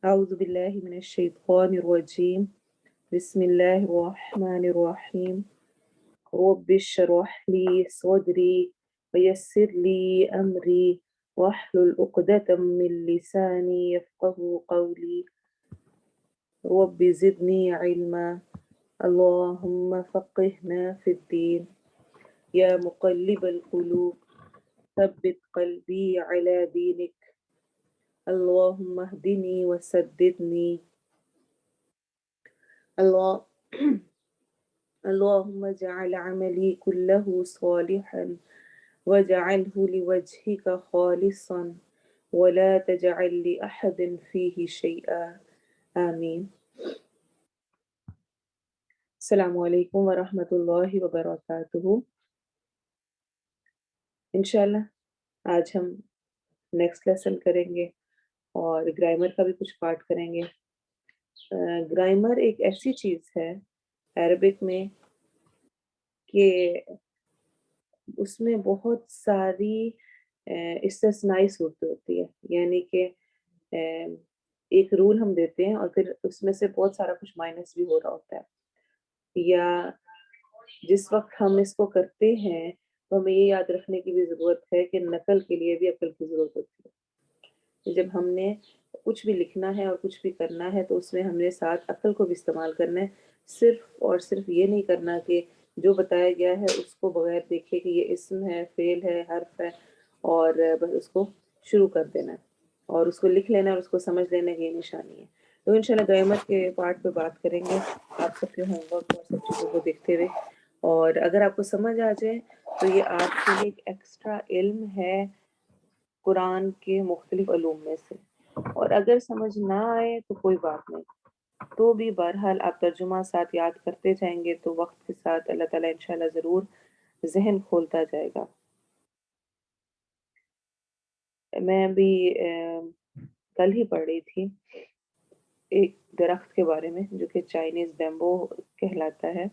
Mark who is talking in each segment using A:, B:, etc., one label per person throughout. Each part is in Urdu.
A: أعوذ بالله من الشيطان الرجيم بسم الله الرحمن الرحيم رب اشرح لي صدري ويسر لي أمري واحلل عقدة من لساني يفقه قولي رب زدني علما اللهم فقهنا في الدين يا مقلب القلوب ثبت قلبي على دينك اللهم اهدني وسددني الله اللهم اجعل عملي كله صالحا واجعله لوجهك خالصا ولا تجعل لأحد فيه شيئا آمين. السلام علیکم ورحمۃ اللہ وبرکاتہ. انشاءاللہ آج ہم نیکسٹ لیسن کریں گے اور گرامر کا بھی کچھ پارٹ کریں گے. گرامر ایک ایسی چیز ہے عربک میں کہ اس میں بہت ساری استثنائی صورتیں ہوتی ہے، یعنی کہ ایک رول ہم دیتے ہیں اور پھر اس میں سے بہت سارا کچھ مائنس بھی ہو رہا ہوتا ہے، یا جس وقت ہم اس کو کرتے ہیں تو ہمیں یہ یاد رکھنے کی بھی ضرورت ہے کہ نقل کے لیے بھی عقل کی ضرورت ہوتی ہے. جب ہم نے کچھ بھی لکھنا ہے اور کچھ بھی کرنا ہے تو اس میں ہم نے ساتھ عقل کو بھی استعمال کرنا ہے. صرف اور صرف یہ نہیں کرنا کہ جو بتایا گیا ہے اس کو بغیر دیکھے کہ یہ اسم ہے، فعل ہے، حرف ہے اور بس اس کو شروع کر دینا ہے اور اس کو لکھ لینا اور اس کو سمجھ لینا کی یہ نشانی ہے. تو انشاءاللہ گرامر کے پارٹ پہ بات کریں گے آپ سب کے ہوم ورک اور سب چیزوں کو دیکھتے ہوئے. اور اگر آپ کو سمجھ آ جائے تو یہ آپ کے لیے ایک ایکسٹرا علم ہے قرآن کے مختلف علوم میں سے، اور اگر سمجھ نہ آئے تو کوئی بات نہیں، تو بھی بہرحال آپ ترجمہ ساتھ یاد کرتے جائیں گے تو وقت کے ساتھ اللہ تعالیٰ انشاءاللہ ضرور ذہن کھولتا جائے گا. میں ابھی کل ہی پڑھ رہی تھی ایک درخت کے بارے میں جو کہ چائنیز بیمبو کہلاتا ہے.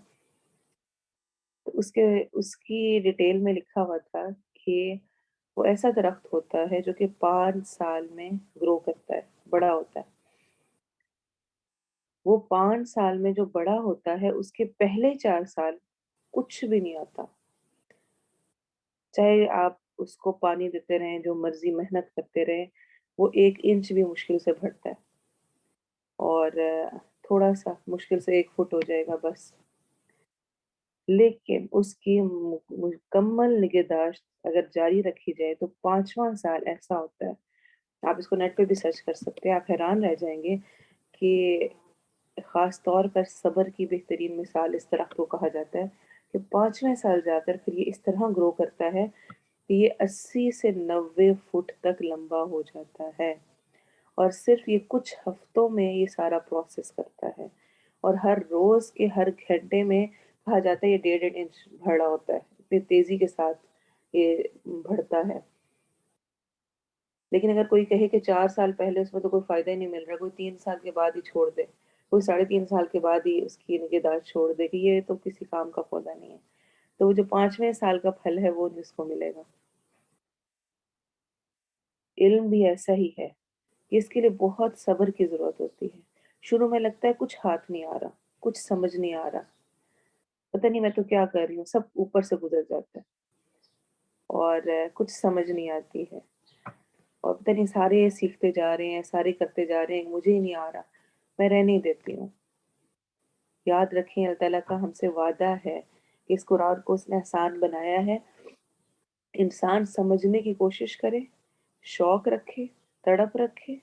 A: تو اس کی ڈیٹیل میں لکھا ہوا تھا کہ وہ ایسا درخت ہوتا ہے جو کہ 5 سال میں گرو کرتا ہے، بڑا ہوتا ہے. وہ 5 سال میں جو بڑا ہوتا ہے اس کے پہلے 4 سال کچھ بھی نہیں آتا، چاہے آپ اس کو پانی دیتے رہیں، جو مرضی محنت کرتے رہیں، وہ 1 انچ بھی مشکل سے بڑھتا ہے اور تھوڑا سا مشکل سے 1 فٹ ہو جائے گا بس. لیکن اس کی مکمل نگہداشت اگر جاری رکھی جائے تو 5واں سال ایسا ہوتا ہے، آپ اس کو نیٹ پہ بھی سرچ کر سکتے ہیں، آپ حیران رہ جائیں گے کہ خاص طور پر صبر کی بہترین مثال اس درخت کو کہا جاتا ہے کہ 5ویں سال جا کر پھر یہ اس طرح گرو کرتا ہے کہ یہ 80 سے 90 فٹ تک لمبا ہو جاتا ہے، اور صرف یہ کچھ ہفتوں میں یہ سارا پروسیس کرتا ہے. اور ہر روز کے ہر گھنٹے میں کہا جاتا ہے یہ 1.5 انچ بڑا ہوتا ہے، اتنی تیزی کے ساتھ یہ بڑھتا ہے. لیکن اگر کوئی کہے کہ 4 سال پہلے اس میں تو کوئی فائدہ ہی نہیں مل رہا، کوئی 3 سال کے بعد ہی چھوڑ دے، کوئی 3.5 سال کے بعد ہی اس کی نگہداشت چھوڑ دے کہ یہ تو کسی کام کا پودا نہیں ہے، تو وہ جو 5ویں سال کا پھل ہے وہ جس کو ملے گا. علم بھی ایسا ہی ہے کہ اس کے لیے بہت صبر کی ضرورت ہوتی ہے. شروع میں لگتا ہے کچھ ہاتھ نہیں آ رہا، کچھ سمجھ نہیں آ رہا، پتہ نہیں میں تو کیا کر رہی ہوں، سب اوپر سے گزر جاتا ہے اور کچھ سمجھ نہیں آتی ہے اور پتہ نہیں سارے سیکھتے جا رہے ہیں، سارے کرتے جا رہے ہیں، مجھے ہی نہیں آ رہا، میں رہنے ہی دیتی ہوں. یاد رکھیں اللہ تعالیٰ کا ہم سے وعدہ ہے کہ اس قرآن کو اس نے آسان بنایا ہے. انسان سمجھنے کی کوشش کرے، شوق رکھے، تڑپ رکھے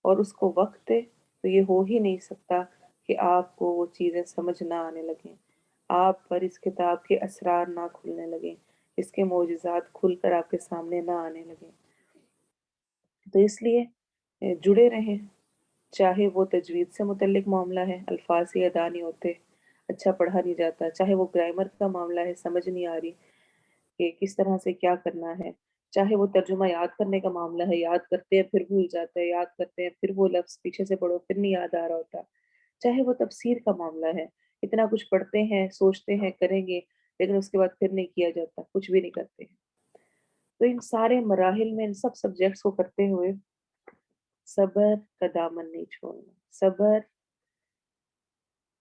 A: اور اس کو وقت دے تو یہ ہو ہی نہیں سکتا کہ آپ کو وہ چیزیں سمجھ نہ آنے لگیں، آپ پر اس کتاب کے اسرار نہ کھلنے لگیں، اس کے معجزات کھل کر آپ کے سامنے نہ آنے لگیں. تو اس لیے جڑے رہیں، چاہے وہ تجوید سے متعلق معاملہ ہے، الفاظ ہی ادا نہیں ہوتے، اچھا پڑھا نہیں جاتا، چاہے وہ گرامر کا معاملہ ہے، سمجھ نہیں آ رہی کہ کس طرح سے کیا کرنا ہے، چاہے وہ ترجمہ یاد کرنے کا معاملہ ہے، یاد کرتے ہیں پھر بھول جاتے ہیں، یاد کرتے ہیں پھر وہ لفظ پیچھے سے پڑھو پھر نہیں یاد آ رہا ہوتا، چاہے وہ تفسیر کا معاملہ ہے، اتنا کچھ پڑھتے ہیں، سوچتے ہیں، کریں گے، لیکن اس کے بعد پھر نہیں کیا جاتا، کچھ بھی نہیں کرتے ہیں. تو ان سارے مراحل میں ان سب سبجیکٹس کو کرتے ہوئے صبر کا دامن نہیں چھوڑنا، صبر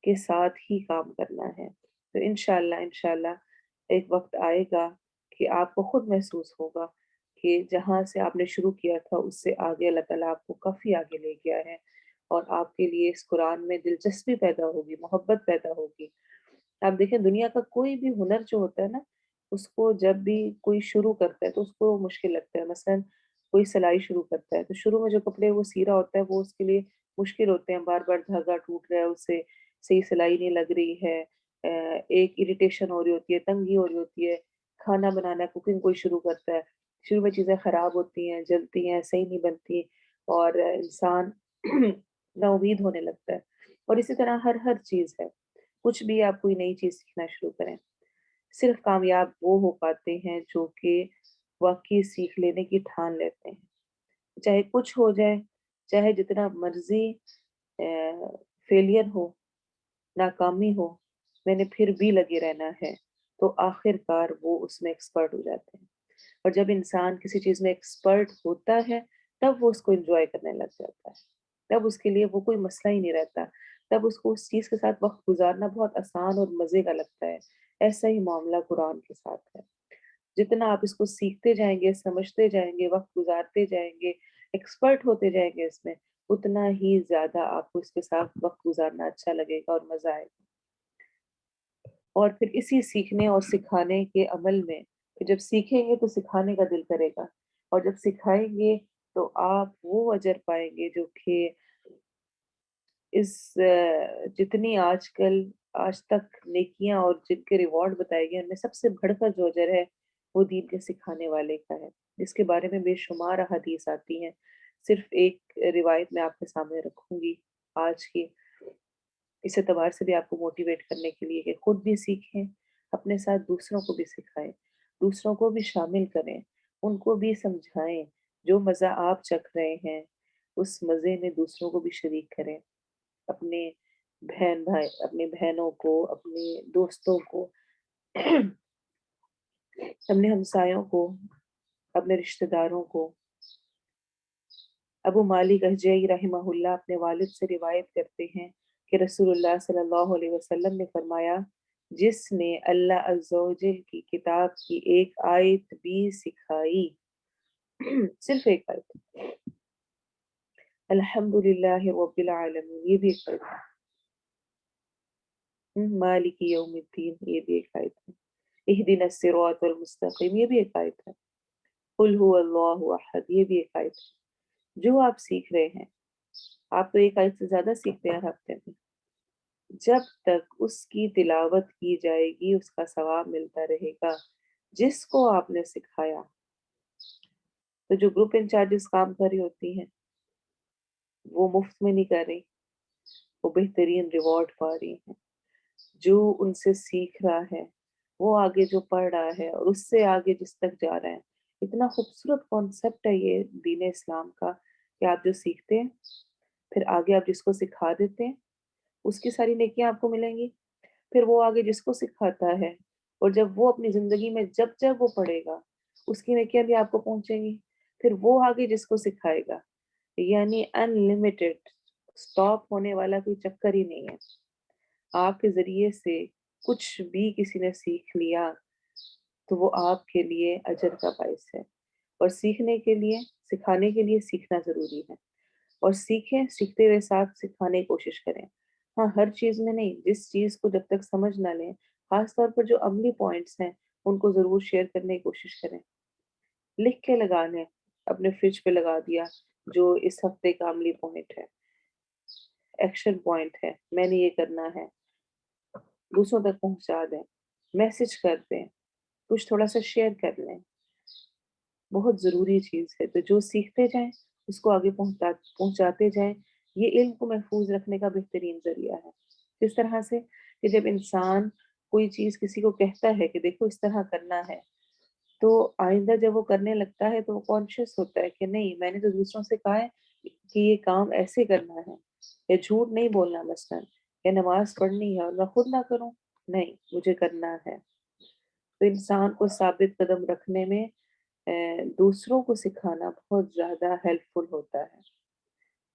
A: کے ساتھ ہی کام کرنا ہے۔ تو انشاءاللہ ایک وقت آئے گا کہ آپ کو خود محسوس ہوگا کہ جہاں سے آپ نے شروع کیا تھا اس سے آگے اللہ تعالیٰ آپ کو کافی آگے لے گیا ہے، اور آپ کے لیے اس قرآن میں دلچسپی پیدا ہوگی، محبت پیدا ہوگی۔ آپ دیکھیں دنیا کا کوئی بھی ہنر جو ہوتا ہے نا، اس کو جب بھی کوئی شروع کرتا ہے تو اس کو مشکل لگتا ہے۔ مثلاً کوئی سلائی شروع کرتا ہے تو شروع میں جو کپڑے وہ سی رہا ہوتا ہے وہ اس کے لیے مشکل ہوتے ہیں، بار بار دھاگا ٹوٹ رہا ہے، اسے صحیح سلائی نہیں لگ رہی ہے، ایک اریٹیشن ہو رہی ہوتی ہے، تنگی ہو رہی ہوتی ہے۔ کھانا بنانا، کوکنگ کوئی شروع کرتا ہے، شروع میں چیزیں خراب ہوتی ہیں، جلتی ہیں، صحیح نہیں بنتی، اور انسان نا امید ہونے لگتا ہے۔ اور اسی طرح ہر چیز ہے، کچھ بھی آپ کوئی نئی چیز سیکھنا شروع کریں، صرف کامیاب وہ ہو پاتے ہیں جو کہ واقعی سیکھ لینے کی ٹھان لیتے ہیں، چاہے کچھ ہو جائے، چاہے جتنا مرضی فیلئر ہو، ناکامی ہو، میں نے پھر بھی لگے رہنا ہے، تو آخر کار وہ اس میں ایکسپرٹ ہو جاتے ہیں۔ اور جب انسان کسی چیز میں ایکسپرٹ ہوتا ہے تب وہ اس کو انجوائے کرنے لگ جاتا ہے، تب اس کے لیے وہ کوئی مسئلہ ہی نہیں رہتا، تب اس کو اس چیز کے ساتھ وقت گزارنا بہت آسان اور مزے کا لگتا ہے۔ ایسا ہی معاملہ قرآن کے ساتھ ہے، جتنا آپ اس کو سیکھتے جائیں گے، سمجھتے جائیں گے، وقت گزارتے جائیں گے، ایکسپرٹ ہوتے جائیں گے اس میں، اتنا ہی زیادہ آپ کو اس کے ساتھ وقت گزارنا اچھا لگے گا اور مزہ آئے گا۔ اور پھر اسی سیکھنے اور سکھانے کے عمل میں، کہ جب سیکھیں گے تو سکھانے کا دل کرے گا، اور جب سکھائیں گے تو آپ وہ اجر پائیں گے جو کہ اس جتنی آج تک نیکیاں اور جن کے ریوارڈ بتائے گئے ان میں سب سے بڑھ کر جو اجر ہے وہ دین کے سکھانے والے کا ہے، جس کے بارے میں بے شمار احادیث آتی ہیں۔ صرف ایک روایت میں آپ کے سامنے رکھوں گی آج کی، اس اعتبار سے بھی آپ کو موٹیویٹ کرنے کے لیے کہ خود بھی سیکھیں، اپنے ساتھ دوسروں کو بھی سکھائیں، دوسروں کو بھی شامل کریں، ان کو بھی سمجھائیں، جو مزہ آپ چکھ رہے ہیں اس مزے میں دوسروں کو بھی شریک کریں، اپنے اپنے بہنوں کو، اپنے دوستوں کو، اپنے ہمسایوں کو، اپنے رشتہ داروں کو۔ ابو مالک اشجعی رحمہ اللہ اپنے والد سے روایت کرتے ہیں کہ رسول اللہ صلی اللہ علیہ وسلم نے فرمایا، جس نے اللہ عز و جل کی کتاب کی ایک آیت بھی سکھائی، صرف ایک آیت، الحمد للہ رب العالمین، یہ بھی ایک آیت ہے، مالک یوم الدین، یہ بھی ایک آیت ہے، اہدنا الصراط المستقیم، یہ بھی ایک آیت ہے، قل هو اللہ احد، یہ بھی ایک آیت ہے۔ جو آپ سیکھ رہے ہیں، آپ تو ایک آیت سے زیادہ سیکھتے ہیں ہر ہفتے میں، جب تک اس کی تلاوت کی جائے گی اس کا ثواب ملتا رہے گا، جس کو آپ نے سکھایا۔ تو جو گروپ انچارجز کام کر رہی ہوتی ہیں وہ مفت میں نہیں کر رہی، وہ بہترین ریوارڈ پا رہی ہیں۔ جو ان سے سیکھ رہا ہے، وہ آگے جو پڑھ رہا ہے اور اس سے آگے جس تک جا رہا ہے، اتنا خوبصورت کانسیپٹ ہے یہ دین اسلام کا، کہ آپ جو سیکھتے ہیں پھر آگے آپ جس کو سکھا دیتے ہیں اس کی ساری نیکیاں آپ کو ملیں گی، پھر وہ آگے جس کو سکھاتا ہے، اور جب وہ اپنی زندگی میں جب جب وہ پڑھے گا اس کی نیکیاں بھی آپ کو پہنچیں گی، پھر وہ آگے جس کو سکھائے گا، یعنی ان لمیٹڈ، سٹاپ ہونے والا کوئی چکر ہی نہیں ہے۔ آپ کے ذریعے سے کچھ بھی کسی نے سیکھ لیا تو وہ آپ کے لیے اجر کا باعث ہے، اور سیکھنے کے لیے، سکھانے کے لیے سیکھنا ضروری ہے، اور سیکھیں، سیکھتے ہوئے ساتھ سکھانے کی کوشش کریں۔ ہاں ہر چیز میں نہیں، جس چیز کو جب تک سمجھ نہ لیں، خاص طور پر جو عملی پوائنٹس ہیں ان کو ضرور شیئر کرنے کی کوشش کریں، لکھ کے لگا لیں، اپنے فریج پہ لگا دیا جو اس ہفتے کا عملی پوائنٹ ہے، ایکشن پوائنٹ ہے، میں نے یہ کرنا ہے، دوسروں تک پہنچا دیں، میسج کر دیں، کچھ تھوڑا سا شیئر کر لیں، بہت ضروری چیز ہے۔ تو جو سیکھتے جائیں اس کو آگے پہنچاتے جائیں، یہ علم کو محفوظ رکھنے کا بہترین ذریعہ ہے۔ کس طرح سے؟ کہ جب انسان کوئی چیز کسی کو کہتا ہے کہ دیکھو اس طرح کرنا ہے، تو آئندہ جب وہ کرنے لگتا ہے تو وہ کانشیس ہوتا ہے کہ نہیں، میں نے تو دوسروں سے کہا ہے کہ یہ کام ایسے کرنا ہے، یا جھوٹ نہیں بولنا مثلاً، یا نماز پڑھنی ہے اور میں خود نہ کروں، نہیں مجھے کرنا ہے۔ تو انسان کو ثابت قدم رکھنے میں دوسروں کو سکھانا بہت زیادہ ہیلپ فل ہوتا ہے۔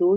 A: 2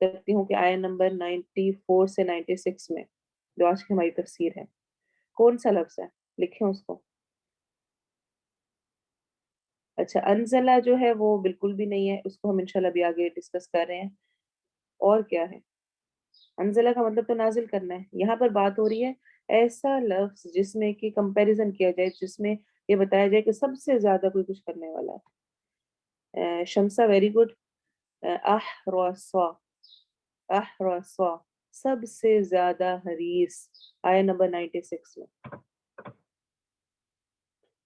A: کرتی ہوں کہ آیا نمبر 94 سے 96 میں جو آج کی ہماری تفسیر ہے کون سا لفظ ہے، لکھیں اس کو. اچھا انزلہ جو ہے وہ بالکل بھی نہیں ہے، اس کو ہم انشاءاللہ بھی آگے ڈسکس کر رہے ہیں. اور کیا ہے؟ انزلہ کا مطلب تو نازل کرنا ہے. یہاں پر بات ہو رہی ہے ایسا لفظ جس میں کہ کمپیریزن کیا جائے، جس میں یہ بتایا جائے کہ سب سے زیادہ کوئی کچھ کرنے والا ہے. Shamsa very good. احرسا، احرسا سب سے زیادہ حریص. آیا نمبر 96 میں،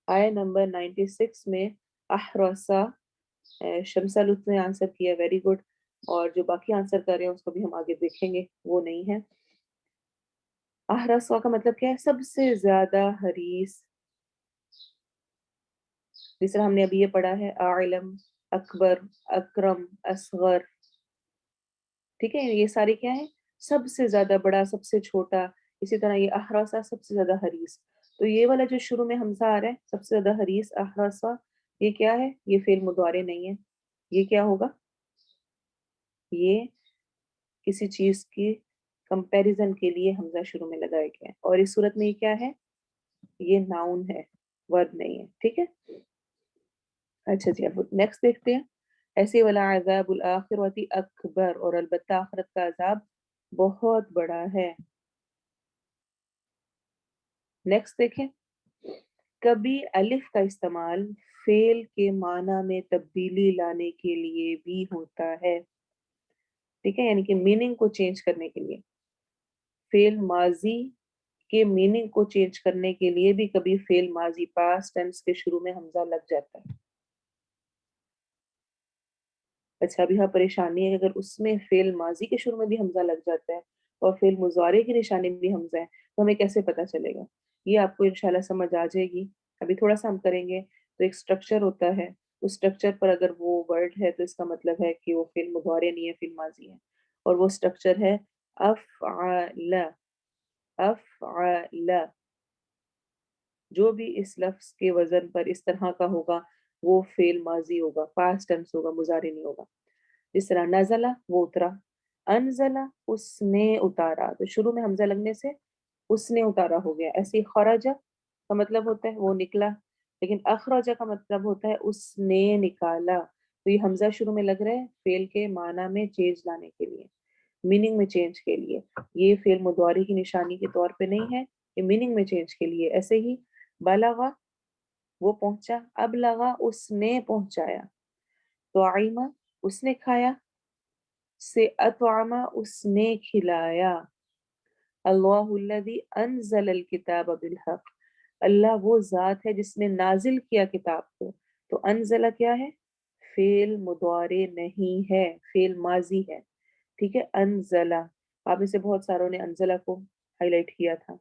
A: آیا نمبر 96 میں احرسا. شمسہ لطف نے آنسر کیا، ویری گڈ. اور جو باقی آنسر کر رہے ہیں اس کو بھی ہم آگے دیکھیں گے، وہ نہیں ہے. احرسا کا مطلب کیا ہے؟ سب سے زیادہ حریص. جس طرح ہم نے ابھی یہ پڑھا ہے اعلم، اکبر، اکرم، اصغر. ٹھیک ہے، یہ سارے کیا ہیں؟ سب سے زیادہ بڑا، سب سے چھوٹا. اسی طرح یہ احرسا سب سے زیادہ حریص. تو یہ والا جو شروع میں حمزہ آ رہا ہے سب سے زیادہ حریص احرسا، یہ کیا ہے؟ یہ فعل مضارع نہیں ہے. یہ کیا ہوگا؟ یہ کسی چیز کی کمپیریزن کے لیے حمزہ شروع میں لگایا گیا ہے، اور اس صورت میں یہ کیا ہے؟ یہ ناؤن ہے، ورب نہیں ہے. ٹھیک ہے. اچھا جی، اب نیکسٹ دیکھتے ہیں. ایسے والا عذاب الآخرۃ اکبر، اور البتہ آخرت کا عذاب بہت بڑا ہے. نیکسٹ دیکھیں. کبھی الف کا استعمال فعل کے معنی میں تبدیلی لانے کے لیے بھی ہوتا ہے. ٹھیک ہے، یعنی کہ میننگ کو چینج کرنے کے لیے، فعل ماضی کے میننگ کو چینج کرنے کے لیے بھی کبھی فعل ماضی پاسٹ ٹینس کے شروع میں حمزہ لگ جاتا ہے. اچھا ابھی یہاں پریشانی ہے، اگر اس میں فعل ماضی کے شروع میں بھی حمزہ لگ جاتا ہے اور فعل مضارع کی نشانی بھی حمزہ ہے تو ہمیں کیسے پتہ چلے گا؟ یہ آپ کو انشاءاللہ سمجھ آ جائے گی. ابھی تھوڑا سا ہم کریں گے. تو ایک سٹرکچر ہوتا ہے، اس سٹرکچر پر اگر وہ ورڈ ہے تو اس کا مطلب ہے کہ وہ فعل مضارع نہیں ہے، فعل ماضی ہے. اور وہ سٹرکچر ہے افعل. افعل جو بھی اس لفظ کے وزن پر اس طرح کا ہوگا وہ فعل ماضی ہوگا، پاسٹ ٹینس ہوگا، مضارع نہیں ہوگا. جس طرح نزلہ وہ اترا، انزلہ اس نے اتارا، تو شروع میں حمزہ لگنے سے اس نے اتارا ہو گیا. ایسے خرجہ کا مطلب ہوتا ہے وہ نکلا، لیکن اخرجہ کا مطلب ہوتا ہے اس نے نکالا. تو یہ حمزہ شروع میں لگ رہا ہے فعل کے معنی میں چینج لانے کے لیے، میننگ میں چینج کے لیے. یہ فعل مضارع کی نشانی کے طور پہ نہیں ہے، یہ میننگ میں چینج کے لیے. ایسے ہی بلغا وہ پہنچا، ابلغا اس نے پہنچایا. طعیمہ اس نے کھایا، سے اطعمہ اس نے کھلایا. اللہ الذی انزل الکتاب بالحق، اللہ وہ ذات ہے جس نے نازل کیا کتاب کو. تو انزلہ کیا ہے؟ فعل مضارع نہیں ہے، فعل ماضی ہے. ٹھیک ہے. انزلہ، آپ میں سے بہت ساروں نے انزلہ کو ہائی لائٹ کیا تھا.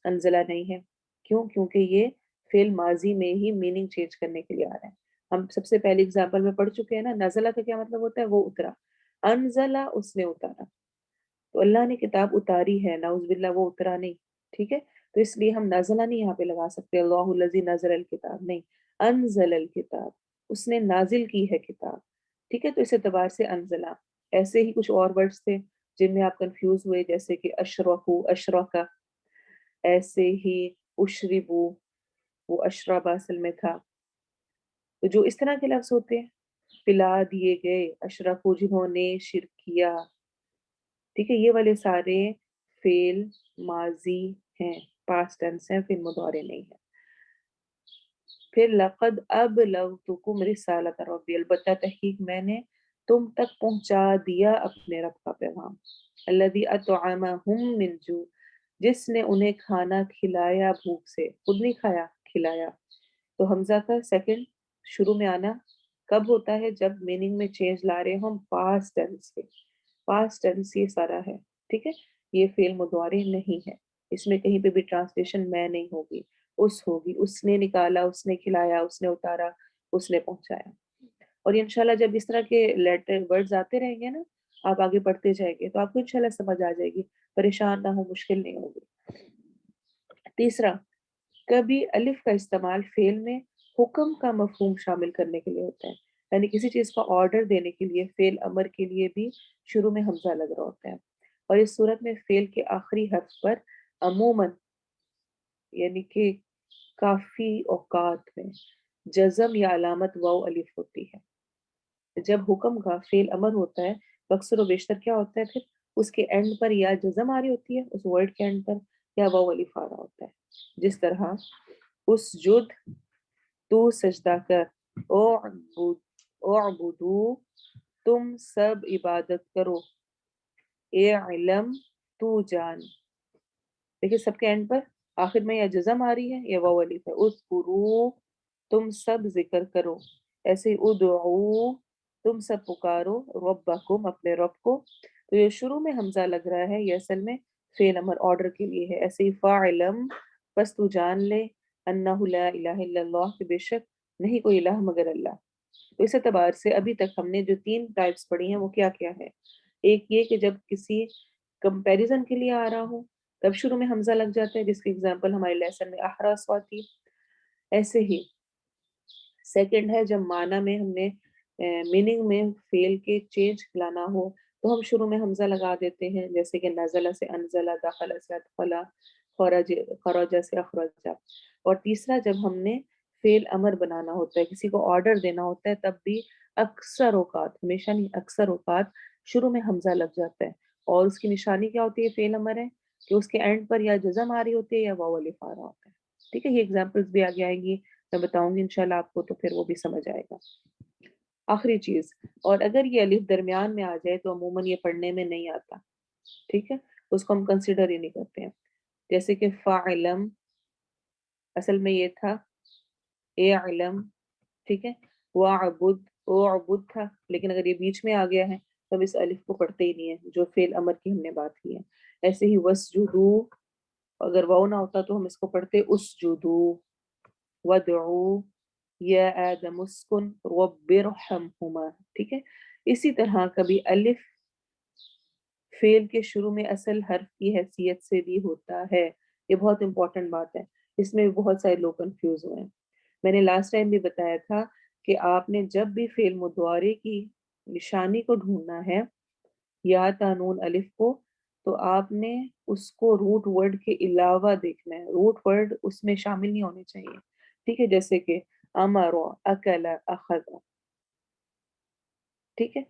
A: انزلہ نہیں ہے. کیوں؟ کیونکہ یہ فعل ماضی میں ہی میننگ چینج کرنے کے لیے آ رہا ہے. ہم سب سے پہلے اگزامپل میں پڑھ چکے ہیں نا، نزلہ کا کیا مطلب ہوتا ہے؟ وہ اترا. انزلہ اس نے اتارا. تو اللہ نے کتاب اتاری ہے، نعوذ باللہ وہ اترا نہیں. ٹھیک ہے. تو اس لیے ہم نازلہ نہیں یہاں پہ لگا سکتے، اللہ الذی نزل الکتاب نہیں، انزل الکتاب اس نے نازل کی ہے کتاب. ٹھیک ہے. تو اس اعتبار سے انزلہ. ایسے ہی کچھ اور ورڈز تھے جن میں آپ کنفیوز ہوئے، جیسے کہ اشرکو، اشرکا. ایسے ہی اشربو، وہ اشرب اصل میں تھا. تو جو اس طرح کے لفظ ہوتے ہیں، پلا دیے گئے، اشرکو جنہوں نے شرک کیا. ٹھیک ہے. یہ والے سارے فعل ماضی ہیں، پاسٹ ٹینس ہیں، فعل مضارع نہیں ہے. پھر لقد ابلغتکم رسالۃ ربی، البتہ تحقیق میں نے تم تک پہنچا دیا اپنے رب کا پیغام. الذی اطعمہم من جوع، جس نے انہیں کھانا کھلایا بھوک سے، خود نہیں کھایا، کھلایا. تو حمزہ کا سیکنڈ شروع میں آنا کب ہوتا ہے؟ جب میننگ میں چینج لا رہے ہم پاسٹ ٹینس کے. پاسٹ ٹینس یہ سارا ہے. ٹھیک ہے. یہ فعل مضارع نہیں ہے، اس میں کہیں پہ بھی ٹرانسلیشن میں نہیں ہوگی، اس ہوگی. اس نے نکالا، اس نے کھلایا، اس نے اتارا، اس نے پہنچایا. اور انشاءاللہ جب اس طرح کے لیٹر ورڈز آتے رہیں گے نا، آپ آگے پڑھتے جائیں گے تو آپ کو انشاءاللہ سمجھ آ جائے گی، پریشان نہ ہو، مشکل نہیں ہوگی. تیسرا، کبھی الف کا استعمال فعل میں حکم کا مفہوم شامل کرنے کے لیے ہوتا ہے. یعنی کسی چیز کا آرڈر دینے کے لیے فعل امر کے لیے بھی شروع میں حمزہ لگ رہا ہوتا ہے، اور اس صورت میں فعل کے آخری حرف پر عموماً یعنی کہ کافی اوقات میں جزم یا علامت واو الف ہوتی ہے۔ جب حکم کا فعل امر ہوتا ہے تو اکثر و بیشتر کیا ہوتا ہے، پھر اس کے اینڈ پر یا جزم آ رہی ہوتی ہے، اس ورڈ کے اینڈ پر یا واو الف آ رہا ہوتا ہے، جس طرح اس جد تو سجدہ کر، اعبدو تم سب عبادت کرو، علم تو جان۔ دیکھیں سب کے اینڈ پر آخر میں یا جزم آ رہی ہے یا واو الف ہے۔ اذکرو تم سب ذکر کرو، ایسے ہی ادعو تم سب پکارو ربکم اپنے رب کو۔ تو یہ شروع میں حمزہ لگ رہا ہے یہ اصل میں فعل امر آرڈر کے لیے ہے۔ ایسے ہی فاعلم پس تو جان لے، انہ لا الہ الا اللہ کہ بے شک نہیں کوئی الہ مگر اللہ۔ تو اس اعتبار سے ابھی تک ہم نے جو 3 ٹائپس پڑھی ہیں وہ کیا کیا ہے؟ ایک یہ کہ جب کسی کمپیریزن کے لیے آ رہا ہو تب شروع میں حمزہ لگ جاتا ہے، جس کی اگزامپل ہمارے لیسن میں احرس آتی۔ ایسے ہی سیکنڈ ہے جب معنی میں ہم نے میننگ میں فعل کے چینج لانا ہو تو ہم شروع میں حمزہ لگا دیتے ہیں، جیسے کہ نزلہ سے انزلہ، دخلہ سے ادخلہ، خرج سے اخرجہ۔ اور تیسرا جب ہم نے فعل امر بنانا ہوتا ہے، کسی کو آرڈر دینا ہوتا ہے، تب بھی اکثر اوقات، ہمیشہ نہیں اکثر اوقات شروع میں حمزہ لگ جاتا ہے، اور اس کی نشانی کیا ہوتی ہے؟ فعل امر ہے کہ اس کے اینڈ پر یا جزم آ رہی ہوتی ہے یا واو الف آ رہا ہوتا ہے۔ ٹھیک ہے، یہ ایگزامپلس بھی آگے آئیں گی، میں بتاؤں گی انشاءاللہ آپ کو، تو پھر وہ بھی سمجھ آئے گا۔ آخری چیز، اور اگر یہ الف درمیان میں آ جائے تو عموماً یہ پڑھنے میں نہیں آتا، ٹھیک ہے، اس کو ہم کنسیڈر ہی نہیں کرتے ہیں۔ جیسے کہ فاعلم اصل میں یہ تھا علم، ٹھیک ہے، اعبد تھا، لیکن اگر یہ بیچ میں آ گیا ہے تو ہم اس الف کو پڑھتے ہی نہیں ہے، جو فعل امر کی ہم نے بات کی ہے۔ ایسے ہی وسجدو، اگر واو نہ ہوتا تو ہم اس کو پڑھتے اسجدو۔ ودعو یا آدم اسکن رب ارحمہما، ٹھیک ہے۔ اسی طرح کبھی الف فعل کے شروع میں اصل حرف کی حیثیت سے بھی ہوتا ہے، یہ بہت امپورٹنٹ بات ہے، اس میں بھی بہت سارے لوگ کنفیوز ہوئے ہیں۔ میں نے لاسٹ ٹائم بھی بتایا تھا کہ آپ نے جب بھی فعل مضارع کی نشانی کو ڈھونڈنا ہے یا تانون الف کو، تو آپ نے اس کو روٹ ورڈ کے علاوہ دیکھنا ہے، روٹ ورڈ اس میں شامل نہیں ہونے چاہیے، ٹھیک ہے، جیسے کہ امر، اکل، اخذ، ٹھیک ہے۔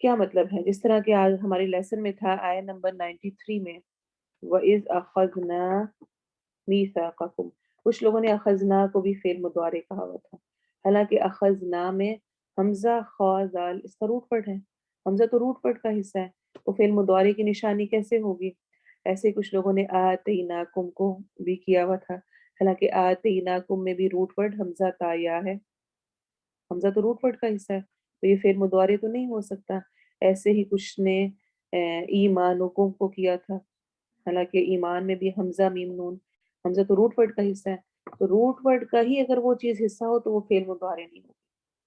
A: کیا مطلب ہے؟ جس طرح کہ آج ہمارے لیسن میں تھا آیت نمبر 93 میں، وَإِذْ أَخَذْنَا مِيثَاقَكُمْ، کچھ لوگوں نے اخذنا کو بھی فعل مضارع کہا ہوا تھا، حالانکہ اخذنا میں حمزہ خا زال اس کا روٹ ورڈ ہے، حمزہ تو روٹ ورڈ کا حصہ ہے، تو فعل مضارع کی نشانی کیسے ہوگی؟ ایسے کچھ لوگوں نے آتیناکم کو بھی کیا ہوا تھا، حالانکہ آتیناکم میں بھی روٹ ورڈ حمزہ تا یا ہے، حمزہ تو روٹ ورڈ کا حصہ ہے، تو یہ فعل مضارع تو نہیں ہو سکتا۔ ایسے ہی کچھ نے ایمانکم کو کیا تھا، حالانکہ ایمان میں بھی حمزہ میم نون، حمزہ تو روٹ ورڈ کا حصہ ہے، تو روٹ ورڈ کا ہی اگر وہ چیز حصہ ہو تو وہ فعل مضارع نہیں ہوگی،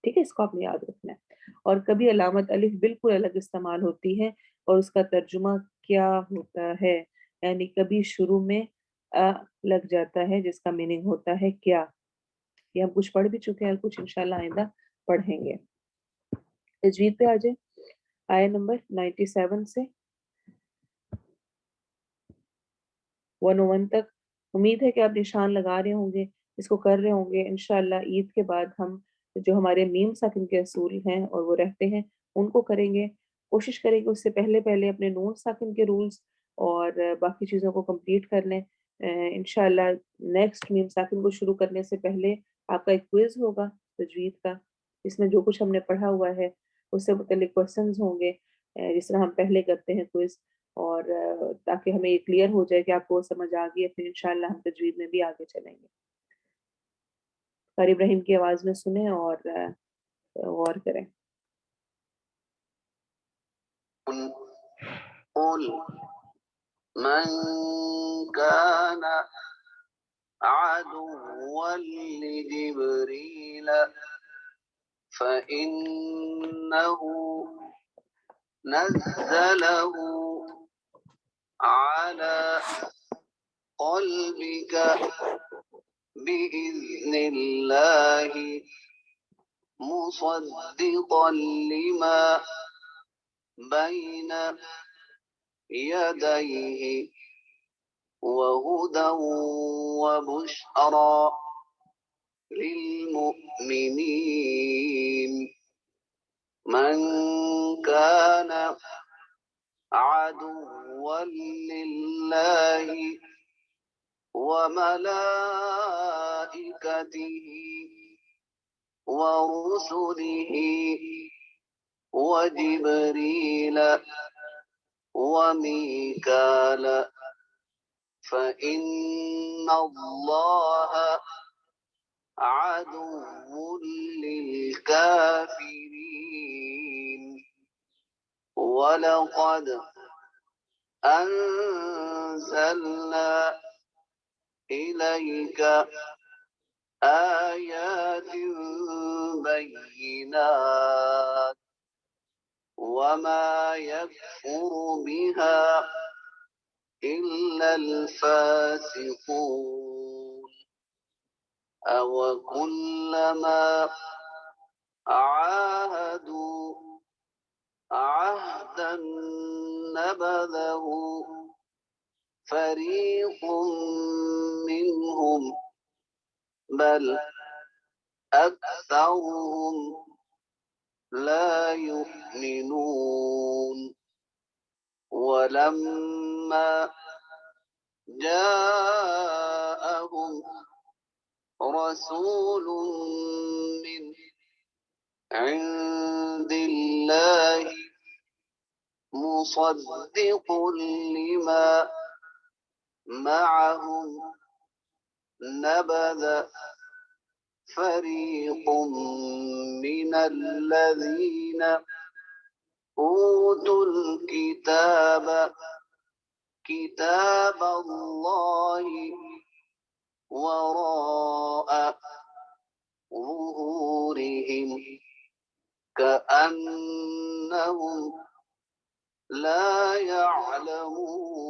A: ٹھیک ہے، اس کو آپ نے یاد رکھنا ہے۔ اور کبھی علامت الف بالکل الگ استعمال ہوتی ہے اور اس کا ترجمہ کیا ہوتا ہے، یعنی کبھی شروع میں لگ جاتا ہے جس کا میننگ ہوتا ہے کیا، یہ ہم کچھ پڑھ بھی چکے ہیں اور کچھ انشاءاللہ آئندہ پڑھیں گے۔ تجوید پہ آ جائیں، آیت نمبر 97 سے 101 تک۔ امید ہے کہ آپ نشان لگا رہے ہوں گے، اس کو کر رہے ہوں گے۔ انشاءاللہ عید کے بعد ہم جو ہمارے میم ساکن کے اصول ہیں اور وہ رہتے ہیں ان کو کریں گے، کوشش کریں گے اس سے پہلے اپنے نون ساکن کے رولز اور باقی چیزوں کو کمپلیٹ کر لیں۔ انشاءاللہ نیکسٹ میم ساکن کو شروع کرنے سے پہلے آپ کا ایک کوئز ہوگا تجوید کا، اس میں جو کچھ ہم نے پڑھا ہوا ہے اس سے متعلق کوشچنز ہوں گے، جس طرح ہم پہلے کرتے ہیں کوئز، اور تاکہ ہمیں یہ کلیئر ہو جائے کہ آپ کو سمجھ آ گئی ہے، پھر انشاءاللہ ہم تجوید میں بھی آگے چلیں گے۔ قاری ابراہیم کی آواز میں سنیں اور غور کریں۔
B: قل من كان عدوا لجبريل فإنه نزله على قلبك بإذن الله مصدقا لما بين يديه وهدى وبشرى للمؤمنين من كان عدوا لله وملائكته ورسله وجبريل وميكال فإن الله عدو للكافرين ولقد أنزلنا إليك آيات بينات وما يكفر بها إلا الفاسقون أو كلما عاهدوا عهدا نبذه فريق منهم بل أكثرهم لا يؤمنون ولما جاءهم رسول من عند الله مصدق لما معهم نبذ فريق من الذين أوتوا الكتاب كتاب الله وراء ظهورهم كأنهم لا يعلمون.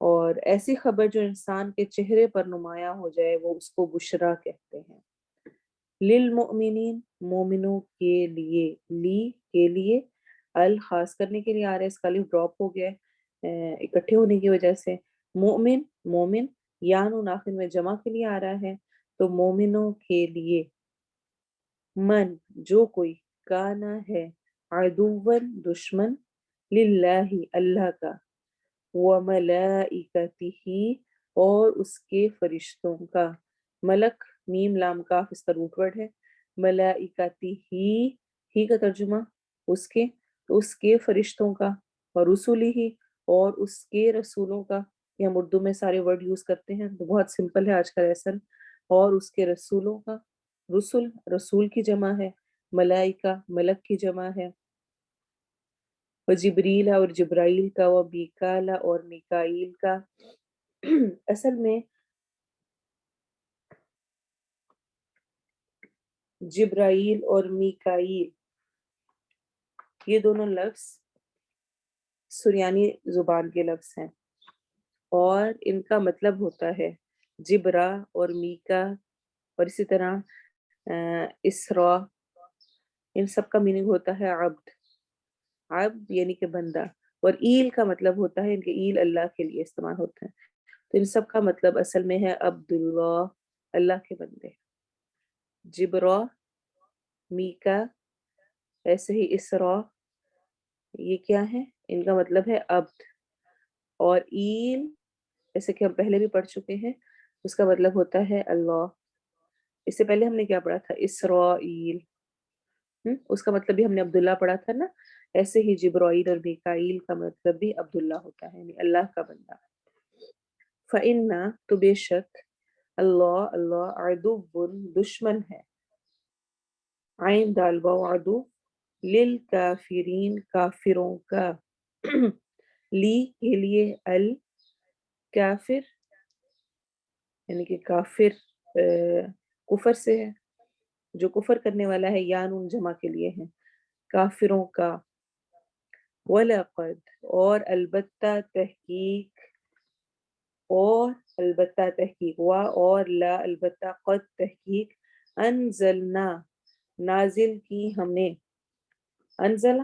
A: اور ایسی خبر جو انسان کے چہرے پر نمایاں ہو جائے وہ اس کو بشرا کہتے ہیں. للمؤمنین مومنوں کے لیے، لی کے لیے، ال خاص کرنے کے لیے آ رہا ہے، اس کا الف ڈراپ ہو گیا ہے اکٹھے ہونے کی وجہ سے. مومن مومن، یا نون آخر میں جمع کے لیے آ رہا ہے تو مومنوں کے لیے. من جو کوئی، کانا ہے، عدوًا دشمن، للہ اللہ کا، وملائکتہ اور اس کے فرشتوں کا. ملک میم لام کاف اس کا روٹ ورڈ ہے. ملائکتہ ہی کا ترجمہ اس کے، تو اس کے فرشتوں کا، اور رسولی ہی اور اس کے رسولوں کا. یہ ہم اردو میں سارے ورڈ یوز کرتے ہیں تو بہت سمپل ہے آج کا لیسن. اور اس کے رسولوں کا، رسول رسول کی جمع ہے، ملائکہ ملک کی جمع ہے، و جبریل اور جبرائیل کا، و میکال اور میکائیل کا. اصل میں جبرائیل اور میکائیل یہ دونوں لفظ سریانی زبان کے لفظ ہیں اور ان کا مطلب ہوتا ہے جبرا اور میکا، اور اسی طرح اسرا. ان سب کا میننگ ہوتا ہے عبد، عبد یعنی کہ بندہ. اور ایل کا مطلب ہوتا ہے، ان کے ایل اللہ کے لیے استعمال ہوتا ہے. تو ان سب کا مطلب اصل میں ہے عبداللہ، اللہ کے بندے. جبرا، میکا، ایسے ہی اسرا، یہ کیا ہے؟ ان کا مطلب ہے عبد. اور ایل جیسے کہ ہم پہلے بھی پڑھ چکے ہیں، اس کا مطلب ہوتا ہے اللہ. اس سے پہلے ہم نے کیا پڑھا تھا؟ اسرائیل، اس کا مطلب بھی ہم نے عبداللہ پڑھا تھا نا. ایسے ہی جبرائیل اور میکائیل کا مطلب بھی عبداللہ ہوتا ہے، یعنی اللہ کا بندہ. فَإِنَّ تو بے شک، اللہ اللہ عدو دشمن ہے، عین دال واو عدو، للکافرین کافروں کا، لی کے لیے، الکافر یعنی کہ کافر کفر سے ہے، جو کفر کرنے والا ہے، یا نون جمع کے لیے ہے، کافروں کا. وَلَقَدْ اور البتہ تحقیق، اور البتہ تحقیق، وا اور لا البتہ، قد تحقیق، انزلنا نازل کی ہم نے، انزلہ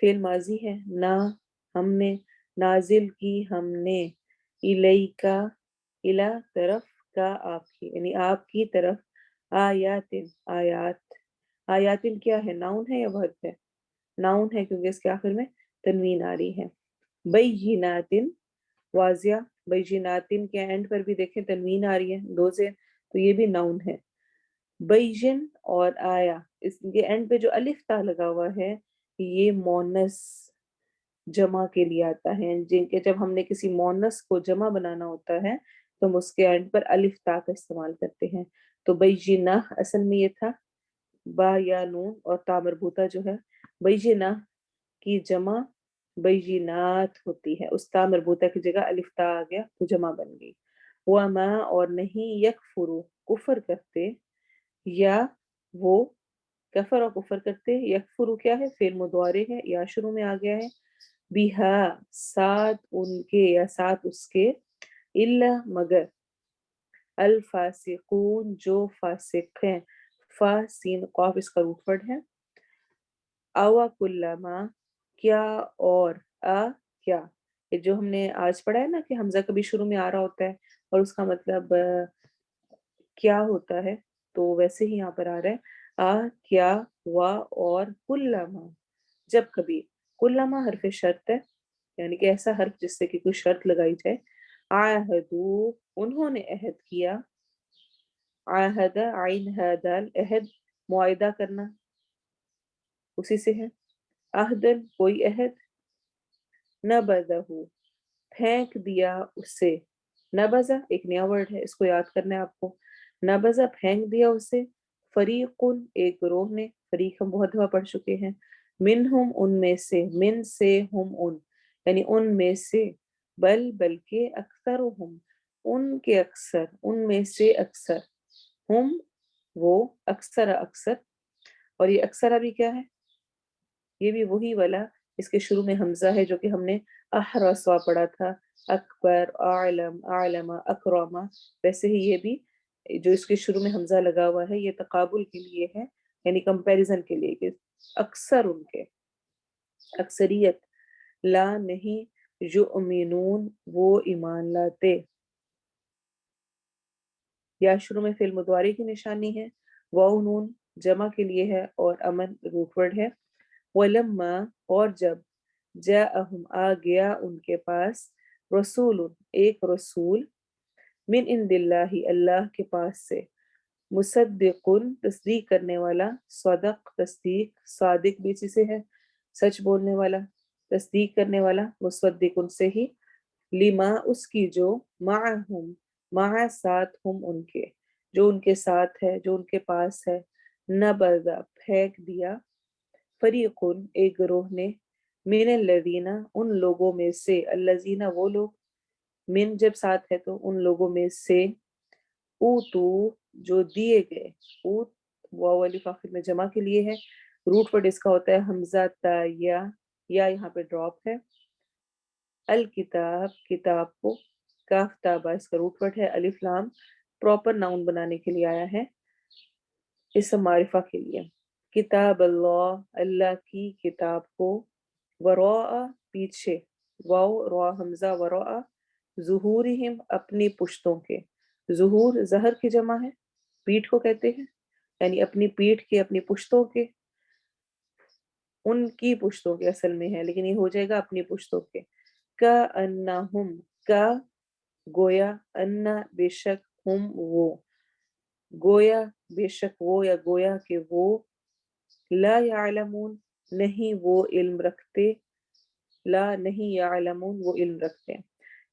A: فعل ماضی ہے، نا ہم نے، نازل کی ہم نے، الیکا الا طرف کا آپ کی، یعنی آپ کی طرف، آیات آیات. آیاتن کیا ہے؟ ناؤن ہے یا ورب ہے؟ ناؤن ہے کیونکہ اس کے آخر میں تنوین آ رہی ہے. بیناتن واضح، بیناتن کے اینڈ پر بھی دیکھیں تنوین آ رہی ہے دو سے، تو یہ بھی ناؤن ہے. بیجن اور آیا، اس کے اینڈ پہ جو الف تا لگا ہوا ہے یہ مونس جمع کے لیے آتا ہے، جن کے جب ہم نے کسی مونس کو جمع بنانا ہوتا ہے تو ہم اس کے اینڈ پر الف تا کا استعمال کرتے ہیں. تو بیجنہ اصل میں یہ تھا با یا نون اور تا مربوطہ جو ہے، بیجنہ کی جمع بیجنات ہوتی ہے، اس تا مربوطہ کی جگہ الف تا آ گیا تو جمع بن گئی. وما اور نہیں، یکفرو کفر کرتے، یا وہ کفر اور کفر کرتے، یکفرو کیا ہے؟ فعل مضارع ہے، یا شروع میں آ گیا ہے، بیہا ساتھ ان کے یا ساتھ اس کے، الا مگر، الفاسقون جو فاسق ہیں، فا سین قاف اس کا روٹ ورڈ ہے. اوا کلما کیا، اور کیا، یہ جو ہم نے آج پڑھا ہے نا کہ حمزہ کبھی شروع میں آ رہا ہوتا ہے اور اس کا مطلب کیا ہوتا ہے، تو ویسے ہی یہاں پر آ رہا ہے کیا، وا اور کلما جب کبھی. کلما حرف شرط ہے، یعنی کہ ایسا حرف جس سے کہ کوئی شرط لگائی جائے. عہدو انہوں نے عہد کیا، عہد عین ہدال عہد معاہدہ کرنا اسی سے ہے. عہدن کوئی عہد، نبذہ پھینک دیا اسے، نبذہ ایک نیا ورڈ ہے، اس کو یاد کرنا ہے آپ کو. نبذہ پھینک دیا اسے، فریقن ایک گروہ نے، فریق ہم بہت دفعہ پڑھ چکے ہیں، منہم ان میں سے، من سے ہم ان یعنی ان میں سے، بل بلکہ اکثرہم ان کے اکثر، ان میں سے اکثر، ہم وہ، اکثر اکثر. اور یہ اکثر ابھی کیا ہے؟ یہ بھی وہی والا اس کے شروع میں حمزہ ہے جو کہ ہم نے احرسوا پڑھا تھا، اکبر، اعلم، اعلم، اکرم، ویسے ہی یہ بھی جو اس کے شروع میں حمزہ لگا ہوا ہے یہ تقابل کے لیے ہے، یعنی کمپیریزن کے لیے کہ اکثر ان کے، اکثریت، لا نہیں، یؤمنون وہ ایمان لاتے، یا شروع میں فعل مضارع کی نشانی ہے، واو نون جمع کے لیے ہے اور امن روٹ ورڈ ہے، ولما اور جب، جاءہم آ گیا ان کے پاس، رسول ایک رسول، من عند اللہ اللہ کے پاس سے، مصدق تصدیق کرنے والا، صدق تصدیق، صادق بھی اسی سے ہے سچ بولنے والا، تصدیق کرنے والا، مصدق ان سے ہی، لما اس کی جو، معہم مع ساتھ ہم ان کے، جو ان کے ساتھ ہے، جو ان کے پاس ہے، نبذ پھینک دیا، فریقن ایک گروہ نے، من الذین ان لوگوں میں سے، الذین وہ لوگ، من جب ساتھ ہے تو ان لوگوں میں سے، اوتو جو دیے گئے، اوت واو الف آخر میں جمع کے لیے ہے، روٹ ورڈ اس کا ہوتا ہے حمزہ تا یا یہاں پہ ڈراپ ہے، الکتاب کتاب کو، کاف تابہ اس کا روٹ ورڈ ہے، الف لام پراپر ناؤن بنانے کے لیے آیا ہے، اسم معرفہ کے لیے، کتاب اللہ اللہ کی کتاب کو، وراء پیچھے، واو را حمزہ وراء، ظہورہم اپنی پشتوں کے، ظہور ظہر کی جمع ہے، پیٹھ کو کہتے ہیں، یعنی اپنی پیٹھ کے، اپنی پشتوں کے، ان کی پشتوں کے اصل میں ہے لیکن یہ ہو جائے گا اپنی پشتوں کے، کا انہم کا گویا، انا بے شک، ہم وہ، گویا بے شک وہ یا گویا کہ وہ، لا یعلمون نہیں وہ علم رکھتے، لا نہیں یعلمون وہ علم رکھتے ہیں۔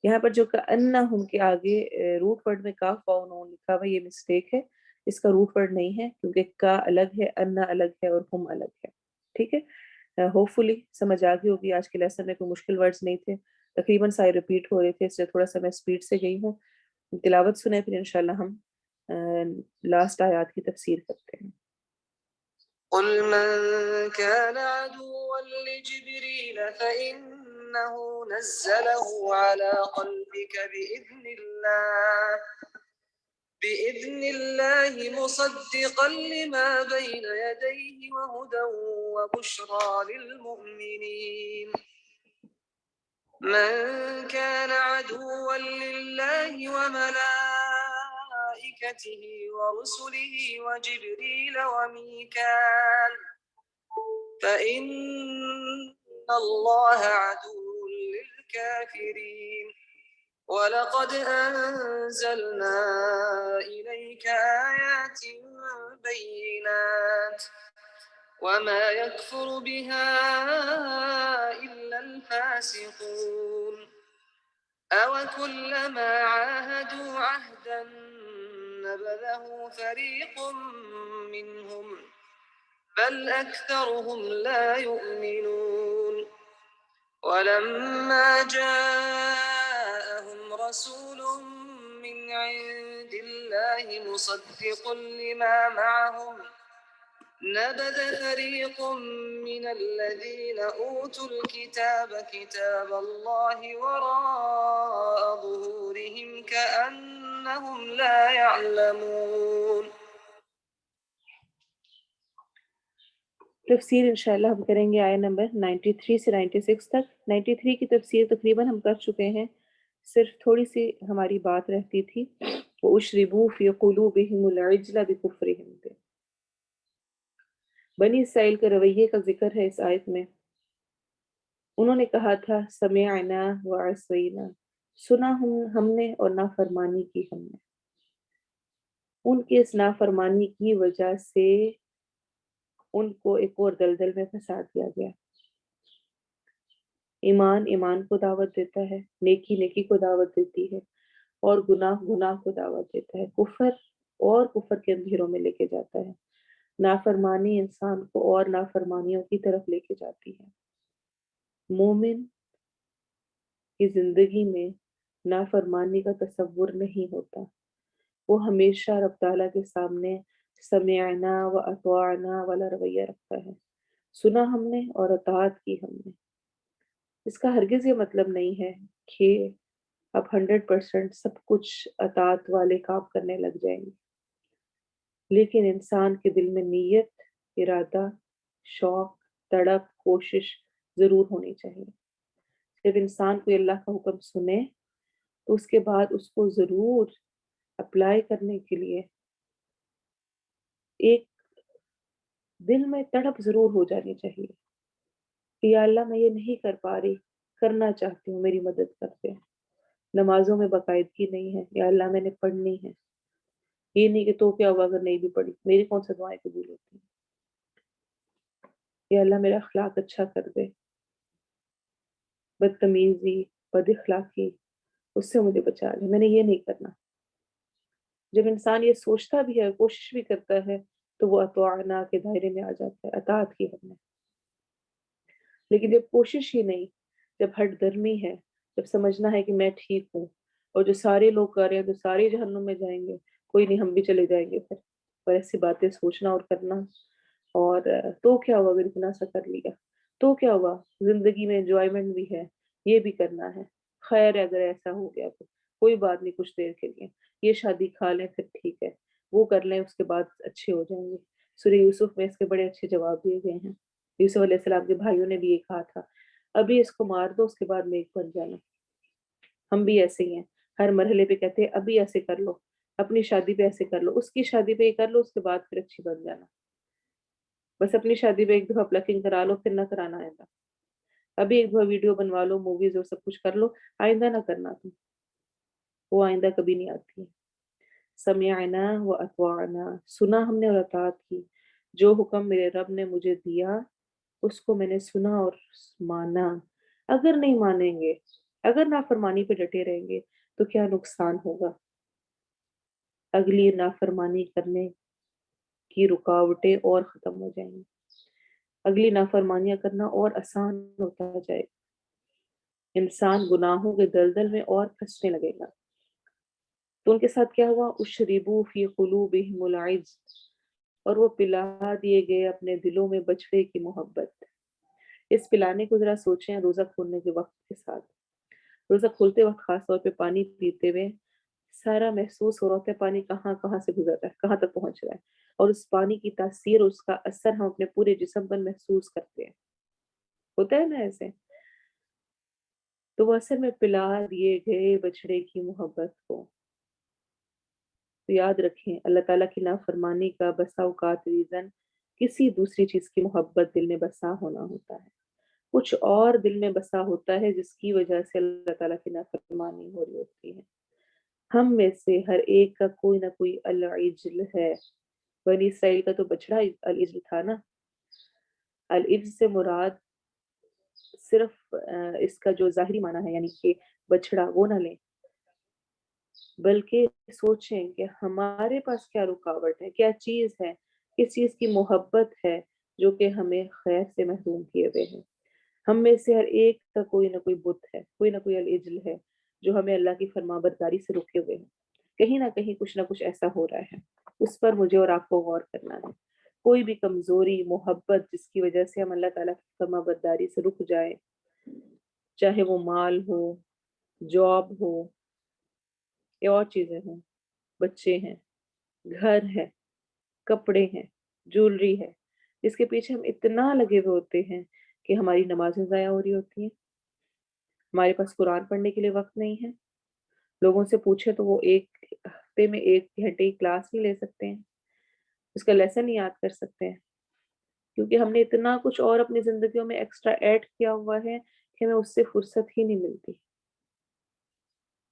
A: یہاں پر جو کأنہم کے آگے روٹ ورڈ میں کاف واو نون لکھا ہوا یہ مسٹیک ہے، اس کا روٹ ورڈ نہیں ہے کیونکہ کا الگ ہے، انا الگ ہے اور ہم الگ ہے، ٹھیک ہے، ہوپ فلی سمجھ آ گئی ہوگی، آج کے لیسن میں کوئی مشکل ورڈز نہیں تھے، تقریباً سارے ریپیٹ ہو رہے تھے، اس لیے تھوڑا سا میں سپیڈ سے گئی ہوں، تلاوت سنیں پھر انشاءاللہ ہم لاسٹ آیات کی تفسیر کرتے ہیں۔
B: قل من كان عدوا لجبريل فإنه نزله على قلبك بإذن الله مصدقا لما بين يديه وهدى وبشرى للمؤمنين من كان عدوا لله وملائكته ورسله وجبريل وميكال فإن الله عدو للكافرين ولقد أنزلنا إليك آيات بينات وما يكفر بها إلا الفاسقون أوكلما عاهدوا عهدا نبذه فريق منهم بل أكثرهم لا يؤمنون ولما جاءهم رسول من عند الله مصدق لما معهم نبذ فريق من الذين أوتوا الكتاب كتاب الله وراء ظهورهم كأنهم لا يعلمون۔
A: تفسیر انشاءاللہ ہم کریں گے آیہ نمبر 93 سے 96 تک۔ 93 کی تفسیر تقریباً ہم کر چکے ہیں، صرف تھوڑی سی ہماری بات رہتی تھی، وَأُشْرِبُوا فِي قُلُوبِهِمُ الْعِجْلَ بِكُفْرِهِمْ پہ۔ بنی اسرائیل کے رویے کا ذکر ہے اس آیت میں، انہوں نے کہا تھا سمعنا وعصینا، سنا ہم نے اور نافرمانی کی ہم نے، ان کی اس نافرمانی کی وجہ سے ان کو ایک اور دلدل میں پھنسا دیا گیا۔ ایمان ایمان کو دعوت دیتا ہے، نیکی نیکی کو دعوت دیتی ہے، اور گناہ گناہ کو دعوت دیتا ہے، کفر اور کفر کے اندھیروں میں لے کے جاتا ہے، نافرمانی انسان کو اور نافرمانیوں کی طرف لے کے جاتی ہے۔ مومن کی زندگی میں نافرمانی کا تصور نہیں ہوتا، وہ ہمیشہ رب تعالیٰ کے سامنے سمعنا و اطاعنا والا رویہ رکھتا ہے، سنا ہم نے اور اطاعت کی ہم نے، اس کا ہرگز یہ مطلب نہیں ہے کہ آپ 100% سب کچھ اطاعت والے کام کرنے لگ جائیں گے، لیکن انسان کے دل میں نیت، ارادہ، شوق، تڑپ، کوشش ضرور ہونی چاہیے۔ جب انسان کوئی اللہ کا حکم سنے تو اس کے بعد اس کو ضرور اپلائی کرنے کے لیے ایک دل میں تڑپ ضرور ہو جانی چاہیے کہ یا اللہ میں یہ نہیں کر پا رہی، کرنا چاہتی ہوں، میری مدد کر دے۔ نمازوں میں باقاعدگی نہیں ہے، یا اللہ میں نے پڑھنی ہے، یہ نہیں کہ تو کیا ہوا اگر نہیں بھی پڑھی، میری کون سی دعائیں قبول ہوتی ہیں، یا اللہ میرا اخلاق اچھا کر دے، بدتمیزی، بد اخلاقی، اس سے مجھے بچا لے، میں نے یہ نہیں کرنا۔ جب انسان یہ سوچتا بھی ہے، کوشش بھی کرتا ہے، تو وہ اطاعنا کے دائرے میں آ جاتا ہے، اطاعت کی حد میں۔ لیکن جب کوشش ہی نہیں، جب ہٹ درمی ہے، جب سمجھنا ہے کہ میں ٹھیک ہوں اور جو سارے لوگ کر رہے ہیں تو سارے جہنم میں جائیں گے، کوئی نہیں ہم بھی چلے جائیں گے پھر، اور ایسی باتیں سوچنا اور کرنا، اور تو کیا ہوا اگر اتنا سا کر لیا، تو کیا ہوا زندگی میں انجوائمنٹ بھی ہے، یہ بھی کرنا ہے، خیر ہے اگر ایسا ہو گیا تو کوئی بات نہیں، کچھ دیر کے لیے یہ شادی کھا لیں پھر ٹھیک ہے، وہ کر لیں اس کے بعد اچھے ہو جائیں گے۔ سورہ یوسف میں اس کے بڑے اچھے جواب دیے گئے ہیں۔ یوسف علیہ السلام کے بھائیوں نے بھی یہ کہا تھا، ابھی اس کو مار دو، اس کے بعد نیک بن جانا۔ ہم بھی ایسے ہی ہیں، ہر مرحلے پہ کہتے ہیں ابھی ایسے کر لو، اپنی شادی پہ ایسے کر لو، اس کی شادی پہ یہ کر لو، اس کے بعد پھر اچھی بن جانا۔ بس اپنی شادی پہ ایک دفعہ پلکنگ کرا لو، پھر نہ کرانا آئندہ۔ ابھی ایک دفعہ ویڈیو بنوا لو، موویز اور سب کچھ کر لو، آئندہ نہ کرنا تم، وہ آئندہ کبھی نہیں آتی ہے۔ سمعنا و اطواعنا، سنا ہم نے اور اطاعت کی، جو حکم میرے رب نے مجھے دیا اس کو میں نے سنا اور مانا۔ اگر نہیں مانیں گے، اگر نافرمانی پہ ڈٹے رہیں گے تو کیا نقصان ہوگا؟ اگلی نافرمانی کرنے کی رکاوٹیں اور ختم ہو جائیں گی، اگلی نافرمانیاں کرنا اور آسان ہوتا جائے گا، انسان گناہوں کے دلدل میں اور پھنسنے لگے گا۔ تو ان کے ساتھ کیا ہوا؟ اشربوا فی قلوبہم العجز، اور وہ پلا دیے گئے اپنے دلوں میں بچڑے کی محبت۔ اس پلانے کو ذرا سوچیں، روزہ کھولنے کے وقت کے ساتھ، روزہ کھولتے وقت خاص طور پہ پانی پیتے ہوئے سارا محسوس ہو رہا ہوتا ہے پانی کہاں کہاں سے گزر رہا ہے، کہاں تک پہنچ رہا ہے، اور اس پانی کی تاثیر، اس کا اثر ہم اپنے پورے جسم پر محسوس کرتے ہیں، ہوتا ہے نا ایسے؟ تو وہ اثر میں پلا دیے گئے بچڑے کی محبت کو۔ تو یاد رکھیں اللہ تعالیٰ کی نافرمانی کا بسا اوقات ریزن کسی دوسری چیز کی محبت دل میں بسا ہونا ہوتا ہے، کچھ اور دل میں بسا ہوتا ہے جس کی وجہ سے اللہ تعالیٰ کی نافرمانی ہو رہی ہوتی ہے۔ ہم میں سے ہر ایک کا کوئی نہ کوئی العجل ہے۔ بنی اسرائیل کا تو بچڑا العجل تھا نا۔ العجل سے مراد صرف اس کا جو ظاہری معنی ہے یعنی کہ بچڑا وہ نہ لیں، بلکہ سوچیں کہ ہمارے پاس کیا رکاوٹ ہے، کیا چیز ہے، کس چیز کی محبت ہے جو کہ ہمیں خیر سے محروم کیے ہوئے ہیں۔ ہم میں سے ہر ایک کا کوئی نہ کوئی بت ہے، کوئی نہ کوئی العجل ہے جو ہمیں اللہ کی فرما برداری سے رکے ہوئے ہیں۔ کہیں نہ کہیں کچھ نہ کچھ ایسا ہو رہا ہے، اس پر مجھے اور آپ کو غور کرنا ہے۔ کوئی بھی کمزوری، محبت جس کی وجہ سے ہم اللہ تعالیٰ کی فرما برداری سے رک جائیں، چاہے وہ مال ہو، جاب ہو، یا اور چیزیں ہوں، بچے ہیں، گھر ہے، کپڑے ہیں، جولری ہے، جس کے پیچھے ہم اتنا لگے ہوئے ہوتے ہیں کہ ہماری نمازیں ضائع ہو رہی ہوتی ہیں، ہمارے پاس قرآن پڑھنے کے لیے وقت نہیں ہے، لوگوں سے پوچھے تو وہ ایک ہفتے میں 1 گھنٹے کی کلاس نہیں لے سکتے ہیں، اس کا لیسن نہیں یاد کر سکتے ہیں، کیونکہ ہم نے اتنا کچھ اور اپنی زندگیوں میں ایکسٹرا ایڈ کیا ہوا ہے کہ ہمیں اس سے فرصت ہی نہیں ملتی۔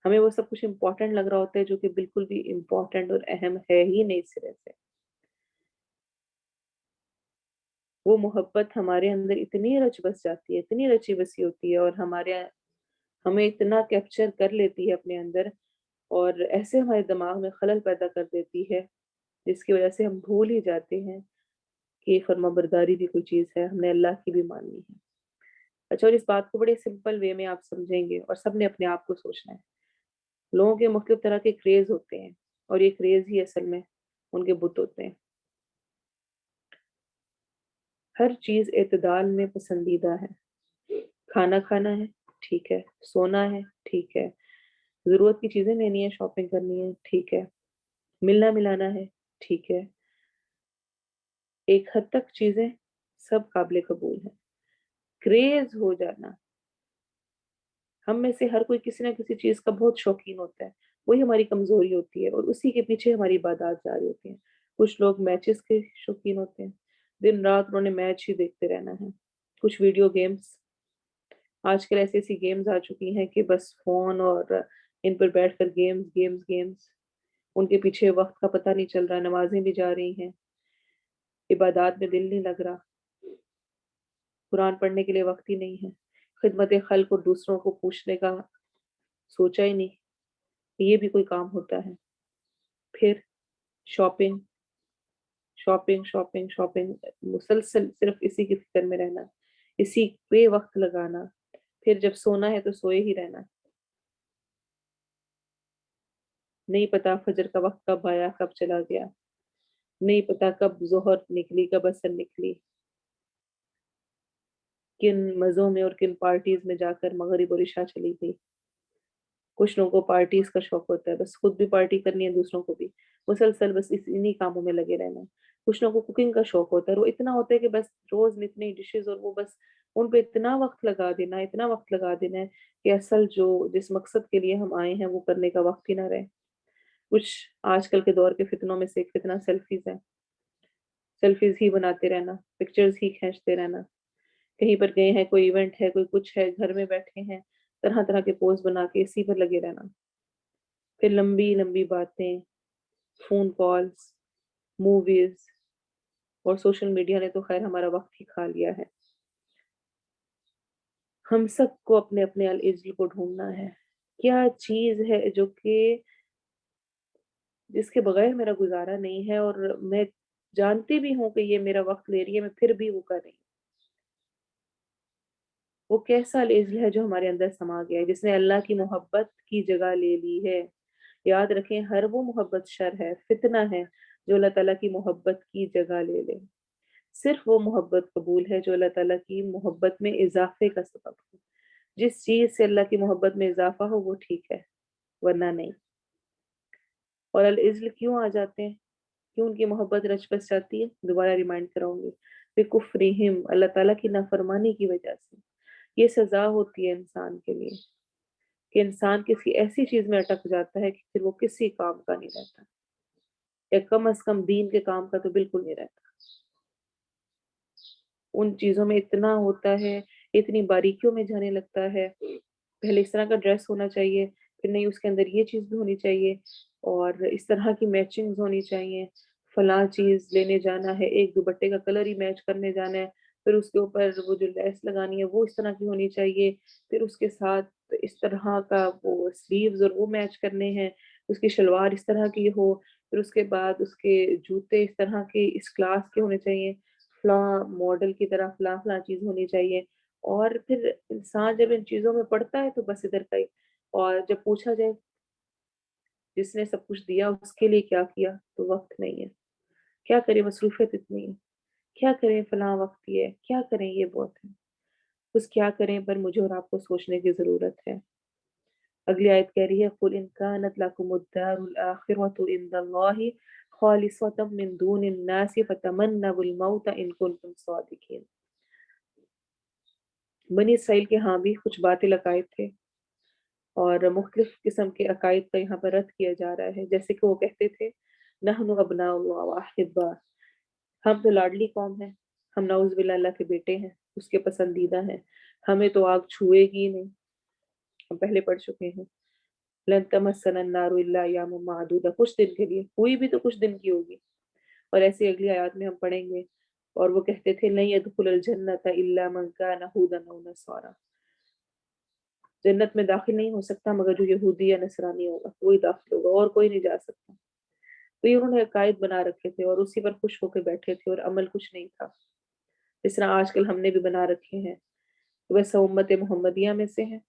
A: ہمیں وہ سب کچھ امپورٹنٹ لگ رہا ہوتا ہے جو کہ بالکل بھی امپورٹنٹ اور اہم ہے ہی نہیں سرے سے۔ وہ محبت ہمارے اندر اتنی رچ بس جاتی ہے، اتنی رچی بسی ہوتی ہے، اور ہمیں اتنا کیپچر کر لیتی ہے اپنے اندر، اور ایسے ہمارے دماغ میں خلل پیدا کر دیتی ہے جس کی وجہ سے ہم بھول ہی جاتے ہیں کہ فرما برداری بھی کوئی چیز ہے، ہم نے اللہ کی بھی ماننی ہے۔ اچھا، اور اس بات کو بڑے سمپل وے میں آپ سمجھیں گے، اور سب نے اپنے آپ کو سوچنا ہے۔ لوگوں کے مختلف طرح کے کریز ہوتے ہیں، اور یہ کریز ہی اصل میں ان کے بت ہوتے ہیں۔ ہر چیز اعتدال میں پسندیدہ ہے، کھانا کھانا ہے ٹھیک ہے، سونا ہے ٹھیک ہے، ضرورت کی چیزیں لینی ہے، شاپنگ کرنی ہے ٹھیک ہے، ملنا ملانا ہے ٹھیک ہے، ایک حد تک چیزیں سب قابل قبول ہیں۔ کریز ہو جانا، ہم میں سے ہر کوئی کسی نہ کسی چیز کا بہت شوقین ہوتا ہے، وہی ہماری کمزوری ہوتی ہے اور اسی کے پیچھے ہماری عبادات جاری ہوتی ہیں۔ کچھ لوگ میچز کے شوقین ہوتے ہیں، دن رات انہوں نے میچ ہی دیکھتے رہنا ہے۔ کچھ ویڈیو گیمز، آج کل ایسی ایسی گیمز آ چکی ہیں کہ بس فون اور ان پر بیٹھ کر گیمز گیمز گیمز، ان کے پیچھے وقت کا پتہ نہیں چل رہا، نمازیں بھی جا رہی ہیں، عبادات میں دل نہیں لگ رہا، قرآن پڑھنے کے لیے وقت ہی نہیں ہے، خدمت خلق اور دوسروں کو پوچھنے کا سوچا ہی نہیں کہ یہ بھی کوئی کام ہوتا ہے۔ پھر شاپنگ شاپنگ شاپنگ شاپنگ، مسلسل صرف اسی کی فکر میں رہنا، اسی پہ وقت لگانا، پھر جب سونا ہے تو سوئے ہی رہنا، نہیں پتا فجر کا وقت کب آیا کب چلا گیا، نہیں پتا کب ظہر نکلی کب عصر نکلی، کن مزوں میں اور کن پارٹیز میں جا کر مغرب اور عشاء چلی گئی۔ کچھ لوگوں کو پارٹیز کا شوق ہوتا ہے، بس خود بھی پارٹی کرنی ہے دوسروں کو بھی، مسلسل بس انہی کاموں میں لگے رہنا ہے۔ کچھ لوگوں کو کوکنگ کا شوق ہوتا ہے، وہ اتنا ہوتا ہے کہ بس روز نتنی ڈشز، اور وہ بس ان پہ اتنا وقت لگا دینا، اتنا وقت لگا دینا ہے کہ اصل جو جس مقصد کے لیے ہم آئے ہیں وہ کرنے کا وقت ہی نہ رہے۔ کچھ آج کل کے دور کے فتنوں میں سے ایک فتنہ سیلفیز ہے، سیلفیز ہی بناتے رہنا، پکچرز ہی کھینچتے رہنا، کہیں پر گئے ہیں، کوئی ایونٹ ہے، کوئی کچھ ہے، گھر میں بیٹھے ہیں، طرح طرح کے پوز بنا کے اسی پر لگے رہنا، پھر لمبی لمبی باتیں، فون کالز، موویز، اور سوشل میڈیا نے تو خیر ہمارا وقت ہی کھا لیا ہے۔ ہم سب کو اپنے اپنے العجل کو ڈھونڈنا ہے، کیا چیز ہے جو کہ جس کے بغیر میرا گزارا نہیں ہے، اور میں جانتی بھی ہوں کہ یہ میرا وقت لے رہی ہے، میں پھر بھی وہ کر رہی ہوں۔ وہ کیسا العجل ہے جو ہمارے اندر سما گیا ہے، جس نے اللہ کی محبت کی جگہ لے لی ہے۔ یاد رکھیں، ہر وہ محبت شر ہے، فتنہ ہے جو اللہ تعالیٰ کی محبت کی جگہ لے لے۔ صرف وہ محبت قبول ہے جو اللہ تعالیٰ کی محبت میں اضافے کا سبب ہو۔ جس چیز سے اللہ کی محبت میں اضافہ ہو وہ ٹھیک ہے، ورنہ نہیں۔ اور العجل کیوں آ جاتے ہیں، کیوں ان کی محبت رچ بس جاتی ہے، دوبارہ ریمائنڈ کراؤں گی، بِکُفْرِہِمْ، اللہ تعالیٰ کی نافرمانی کی وجہ سے۔ یہ سزا ہوتی ہے انسان کے لیے کہ انسان کسی ایسی چیز میں اٹک جاتا ہے کہ پھر وہ کسی کام کا نہیں رہتا، یا کم از کم دین کے کام کا تو بالکل نہیں رہتا۔ ان چیزوں میں اتنا ہوتا ہے، اتنی باریکیوں میں جانے لگتا ہے، پہلے اس طرح کا ڈریس ہونا چاہیے، پھر نہیں اس کے اندر یہ چیز بھی ہونی چاہیے، اور اس طرح کی میچنگز ہونی چاہیے، فلاں چیز لینے جانا ہے، ایک دوپٹے کا کلر ہی میچ کرنے جانا ہے، پھر اس کے اوپر وہ جو لیس لگانی ہے وہ اس طرح کی ہونی چاہیے، پھر اس کے ساتھ اس طرح کا وہ سلیوز اور وہ میچ کرنے ہیں، اس کی شلوار اس طرح کی ہو، پھر اس کے بعد اس کے جوتے اس طرح کے اس کلاس کے ہونے چاہیے، فلاں ماڈل کی طرح فلاں فلاں چیز ہونی چاہیے۔ اور پھر انسان جب ان چیزوں میں پڑتا ہے تو بس ادھر کا ہی، اور جب پوچھا جائے جس نے سب کچھ دیا اس کے لیے کیا کیا، تو وقت نہیں ہے، کیا کریں مصروفیت اتنی ہے، کیا کریں فلاں وقت یہ ہے، کیا کریں یہ بہت ہے، بس کیا کریں پر مجھے اور آپ کو سوچنے کی ضرورت ہے۔ اگلی آیت کہہ رہی ہے قُلْ إِنْ كَانَتْ لَكُمُ الدَّارُ الْآخِرَةُ عِندَ اللَّهِ خَالِصَةً مِّن دُونِ النَّاسِ فَتَمَنَّوُا الْمَوْتَ إِن كُنتُمْ صَادِقِينَ۔ بنی اسرائیل کے ہاں بھی کچھ باطل عقائد تھے، اور مختلف قسم کے عقائد کا یہاں پر رد کیا جا رہا ہے، جیسے کہ وہ کہتے تھے نحن ابناء اللہ واحبا، ہم تو لاڈلی قوم ہیں، ہم نعوذ باللہ اللہ کے بیٹے ہیں، اس کے پسندیدہ ہیں، ہمیں تو آگ چھوئے گی نہیں، ہم پہلے پڑھ چکے ہیں لن تمسنا النار الا ایاما معدودہ، کچھ دن کے لیے، ہوئی بھی تو کچھ دن کی ہوگی۔ اور ایسی اگلی آیات میں ہم پڑھیں گے، اور وہ کہتے تھے لن يدخل الجنة الا من كان هودا او نصارى، جنت میں داخل نہیں ہو سکتا مگر جو یہودی یا نصرانی ہوگا وہی داخل ہوگا، اور کوئی نہیں جا سکتا۔ تو یہ انہوں نے عقائد بنا رکھے تھے اور اسی پر خوش ہو کے بیٹھے تھے، اور عمل کچھ نہیں تھا، جس طرح آج کل ہم نے بھی بنا رکھے ہیں، ویسا امت محمدیہ میں سے ہیں،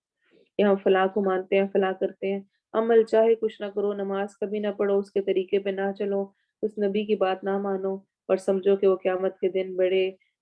A: کہ ہم فلاں کو مانتے ہیں، فلاں کرتے ہیں، عمل چاہے کچھ نہ کرو، نماز کبھی نہ پڑھو، اس کے طریقے پہ نہ چلو، اس نبی کی بات نہ مانو، اور سمجھو کہ وہ قیامت کے دن بڑے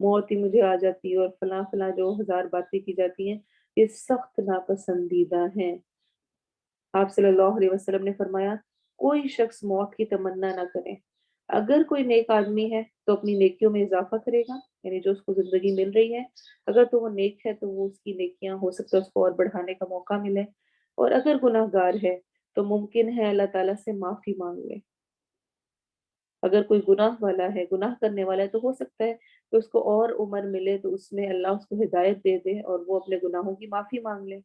A: موت ہی مجھے آ جاتی ہے، اور فلاں فلاں جو ہزار باتیں کی جاتی ہیں، یہ سخت ناپسندیدہ ہیں۔ آپ صلی اللہ علیہ وسلم نے فرمایا کوئی شخص موت کی تمنا نہ کرے۔ اگر کوئی نیک آدمی ہے تو اپنی نیکیوں میں اضافہ کرے گا، یعنی جو اس کو زندگی مل رہی ہے اگر تو وہ نیک ہے تو وہ اس کی نیکیاں ہو سکتا ہے اس کو اور بڑھانے کا موقع ملے، اور اگر گناہ گار ہے تو ممکن ہے اللہ تعالیٰ سے معافی مانگ لے۔ اگر کوئی گناہ والا ہے، گناہ کرنے والا ہے، تو ہو سکتا ہے کہ اس کو اور عمر ملے تو اس میں اللہ اس کو ہدایت دے دے اور وہ اپنے گناہوں کی معافی مانگ لے۔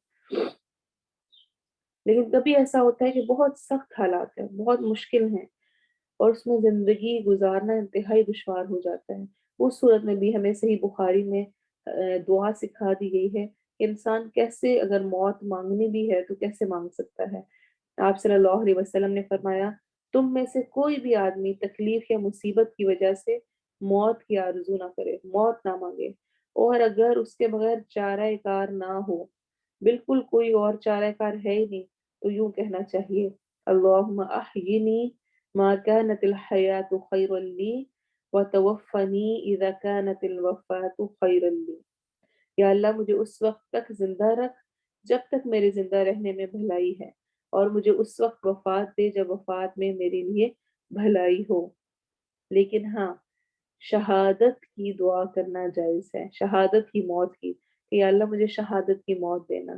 A: لیکن کبھی ایسا ہوتا ہے کہ بہت سخت حالات ہیں، بہت مشکل ہیں، اور اس میں زندگی گزارنا انتہائی دشوار ہو جاتا ہے۔ اس صورت میں بھی ہمیں صحیح بخاری میں دعا سکھا دی گئی ہے کہ انسان کیسے اگر موت مانگنی بھی ہے تو کیسے مانگ سکتا ہے۔ آپ صلی اللہ علیہ وسلم نے فرمایا تم میں سے کوئی بھی آدمی تکلیف یا مصیبت کی وجہ سے موت کی آرزو نہ کرے، موت نہ مانگے، اور اگر اس کے بغیر چارہ کار نہ ہو، بالکل کوئی اور چارہ کار ہے ہی نہیں، تو یوں کہنا چاہیے اللہم احیینی ما كانت الحیات خیرا لی وتوفنی اذا كانت الوفاة خیرا لی۔ یا اللہ مجھے اس وقت تک زندہ رکھ جب تک میرے زندہ رہنے میں بھلائی ہے، اور مجھے اس وقت وفات دے جب وفات میں میرے لیے بھلائی ہو۔ لیکن ہاں، شہادت کی دعا کرنا جائز ہے، شہادت کی موت کی، کہ یا اللہ مجھے شہادت کی موت دینا۔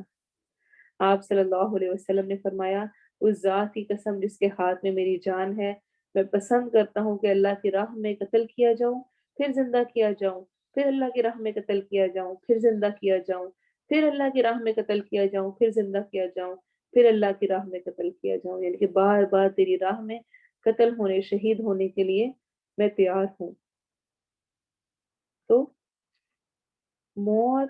A: آپ صلی اللہ علیہ وسلم نے فرمایا اس ذات کی قسم جس کے ہاتھ میں میری جان ہے، میں پسند کرتا ہوں کہ اللہ کی راہ میں قتل کیا جاؤں، پھر زندہ کیا جاؤں، پھر اللہ کی راہ میں قتل کیا جاؤں، پھر زندہ کیا جاؤں، پھر اللہ کی راہ میں قتل کیا جاؤں، پھر زندہ کیا جاؤں، پھر اللہ کی راہ میں قتل کیا جاؤں، یعنی کہ بار بار تیری راہ میں قتل ہونے، شہید ہونے کے لیے میں تیار ہوں۔ تو موت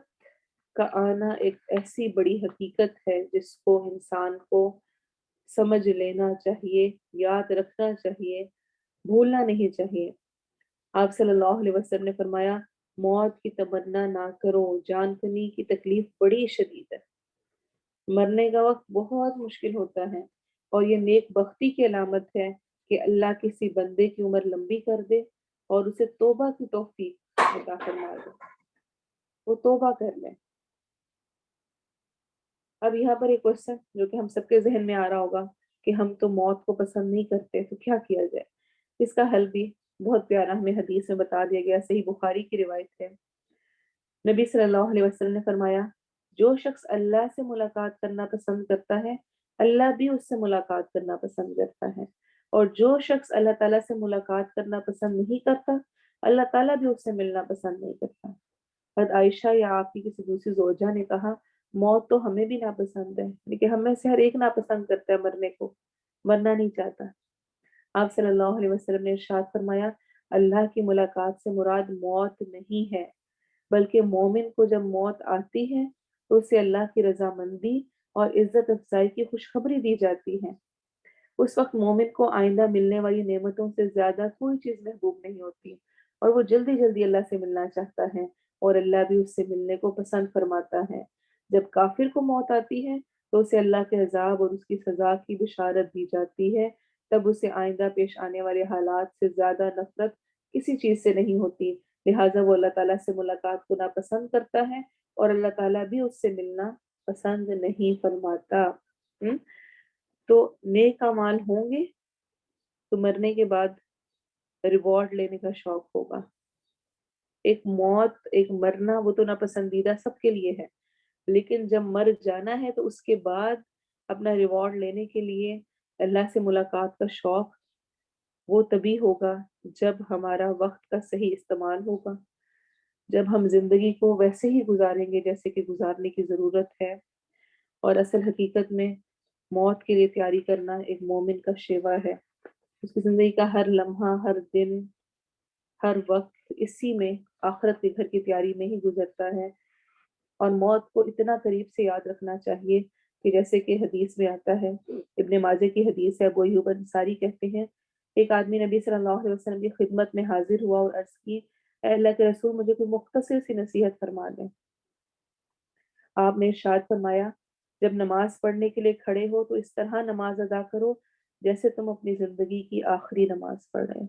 A: کا آنا ایک ایسی بڑی حقیقت ہے جس کو انسان کو سمجھ لینا چاہیے، یاد رکھنا چاہیے، بھولنا نہیں چاہیے۔ آپ صلی اللہ علیہ وسلم نے فرمایا موت کی تمنا نہ کرو، جان کنی کی تکلیف بڑی شدید ہے، مرنے کا وقت بہت مشکل ہوتا ہے، اور یہ نیک بختی کی علامت ہے کہ اللہ کسی بندے کی عمر لمبی کر دے اور اسے توبہ کی توفیق عطا فرما دے، وہ توبہ کر لے۔ اب یہاں پر ایک کوشچن جو کہ ہم سب کے ذہن میں آ رہا ہوگا کہ ہم تو موت کو پسند نہیں کرتے تو کیا کیا جائے؟ اس کا حل بھی بہت پیارا ہمیں حدیث میں بتا دیا گیا، صحیح بخاری کی روایت ہے۔ نبی صلی اللہ علیہ وسلم نے فرمایا جو شخص اللہ سے ملاقات کرنا پسند کرتا ہے اللہ بھی اس سے ملاقات کرنا پسند کرتا ہے، اور جو شخص اللہ تعالیٰ سے ملاقات کرنا پسند نہیں کرتا اللہ تعالیٰ بھی اس سے ملنا پسند نہیں کرتا۔ حضرت عائشہ یا آپ کی کسی دوسری زوجہ نے کہا موت تو ہمیں بھی ناپسند ہے، لیکن ہم میں سے ہر ایک ناپسند کرتا ہے مرنے کو، مرنا نہیں چاہتا۔ آپ صلی اللہ علیہ وسلم نے ارشاد فرمایا اللہ کی ملاقات سے مراد موت نہیں ہے، بلکہ مومن کو جب موت آتی ہے تو اسے اللہ کی رضامندی اور عزت افزائی کی خوشخبری دی جاتی ہے۔ اس وقت مومن کو آئندہ ملنے والی نعمتوں سے زیادہ کوئی چیز محبوب نہیں ہوتی، اور وہ جلدی جلدی اللہ سے ملنا چاہتا ہے، اور اللہ بھی اس سے ملنے کو پسند فرماتا ہے۔ جب کافر کو موت آتی ہے تو اسے اللہ کے عذاب اور اس کی سزا کی بشارت دی جاتی ہے، تب اسے آئندہ پیش آنے والے حالات سے زیادہ نفرت کسی چیز سے نہیں ہوتی، لہٰذا وہ اللہ تعالیٰ سے ملاقات کو ناپسند کرتا ہے، اور اللہ تعالیٰ بھی اس سے ملنا پسند نہیں فرماتا۔ تو نیک اعمال ہوں گے تو مرنے کے بعد ریوارڈ لینے کا شوق ہوگا۔ ایک موت، ایک مرنا وہ تو ناپسندیدہ سب کے لیے ہے، لیکن جب مر جانا ہے تو اس کے بعد اپنا ریوارڈ لینے کے لیے اللہ سے ملاقات کا شوق وہ تبھی ہوگا جب ہمارا وقت کا صحیح استعمال ہوگا، جب ہم زندگی کو ویسے ہی گزاریں گے جیسے کہ گزارنے کی ضرورت ہے۔ اور اصل حقیقت میں موت کے لیے تیاری کرنا ایک مومن کا شیوا ہے، اس کی زندگی کا ہر لمحہ، ہر دن، ہر وقت اسی میں آخرت کے گھر کی تیاری میں ہی گزرتا ہے، اور موت کو اتنا قریب سے یاد رکھنا چاہیے کہ جیسے کہ حدیث میں آتا ہے، ابن ماجہ کی حدیث ہے، ابو ایوب انصاری کہتے ہیں ایک آدمی نبی صلی اللہ علیہ وسلم کی خدمت میں حاضر ہوا اور عرض کی اے اللہ کے رسول مجھے کوئی مختصر سی نصیحت فرما دیں۔ آپ نے ارشاد فرمایا جب نماز پڑھنے کے لیے کھڑے ہو تو اس طرح نماز ادا کرو جیسے تم اپنی زندگی کی آخری نماز پڑھ رہے ہو۔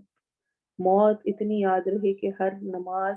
A: موت اتنی یاد رہے کہ ہر نماز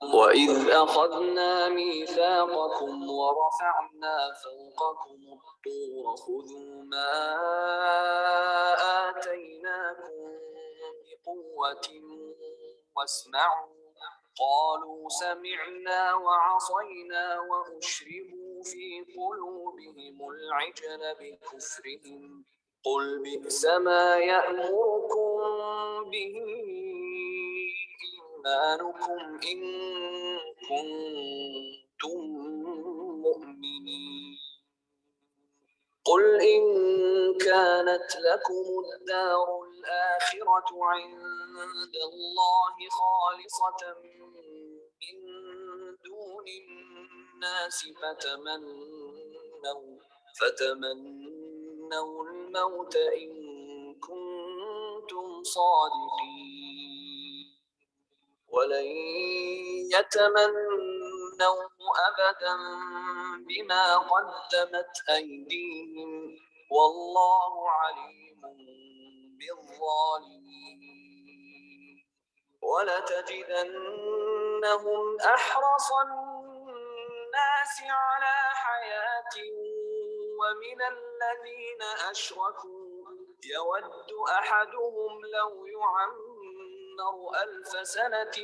B: وَإِذْ أَخَذْنَا مِيثَاقَكُمْ وَرَفَعْنَا فَوْقَكُمُ الطُّورَ خُذُوا مَا آتَيْنَاكُمْ بِقُوَّةٍ وَاسْمَعُوا قَالُوا سَمِعْنَا وَعَصَيْنَا وَأُشْرِبُوا فِي قُلُوبِهِمُ الْعِجْلَ بِكُفْرِهِمْ قُلْ بِئْسَ مَا يَأْمُرُكُمْ بِهِ إيمانكم إن كنتم مؤمنين قل إن كانت لكم الدار الآخرة عند الله خالصة من دون الناس فتمنوا الموت إن كنتم صادقين ولن يتمنوا أبدا بما قدمت أيديهم والله عليم بالظالمين ولتجدنهم أحرص الناس على حياة ومن الذين أشركوا يود أحدهم لو يعمر 1000 سنة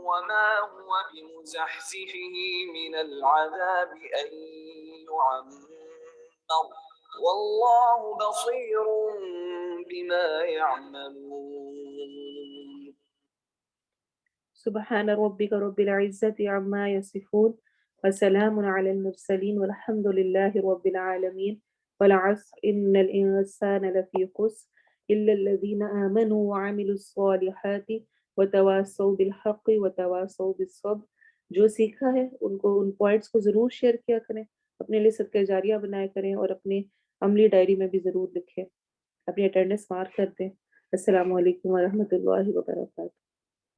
B: وما هو بمزحزحه من العذاب أن يعمر والله بصير بما يعملون
A: سبحان ربك رب العزة عما يصفون وسلام على المرسلين والحمد لله رب العالمين والعصر إن الإنسان لفي خسر إلا الذين آمنوا وعملوا الصالحات وتواصوا بالحق وتواصوا بالصبر جو سیکھا ہے ان کو ان پوائنٹس کو ضرور شیئر کیا کریں اپنے لیے صدقہ جاریہ بنایا کریں اور اپنے عملی ڈائری میں بھی ضرور لکھیں اپنی اٹینڈنس مارک کر دیں السلام علیکم ورحمۃ اللہ وبرکاتہ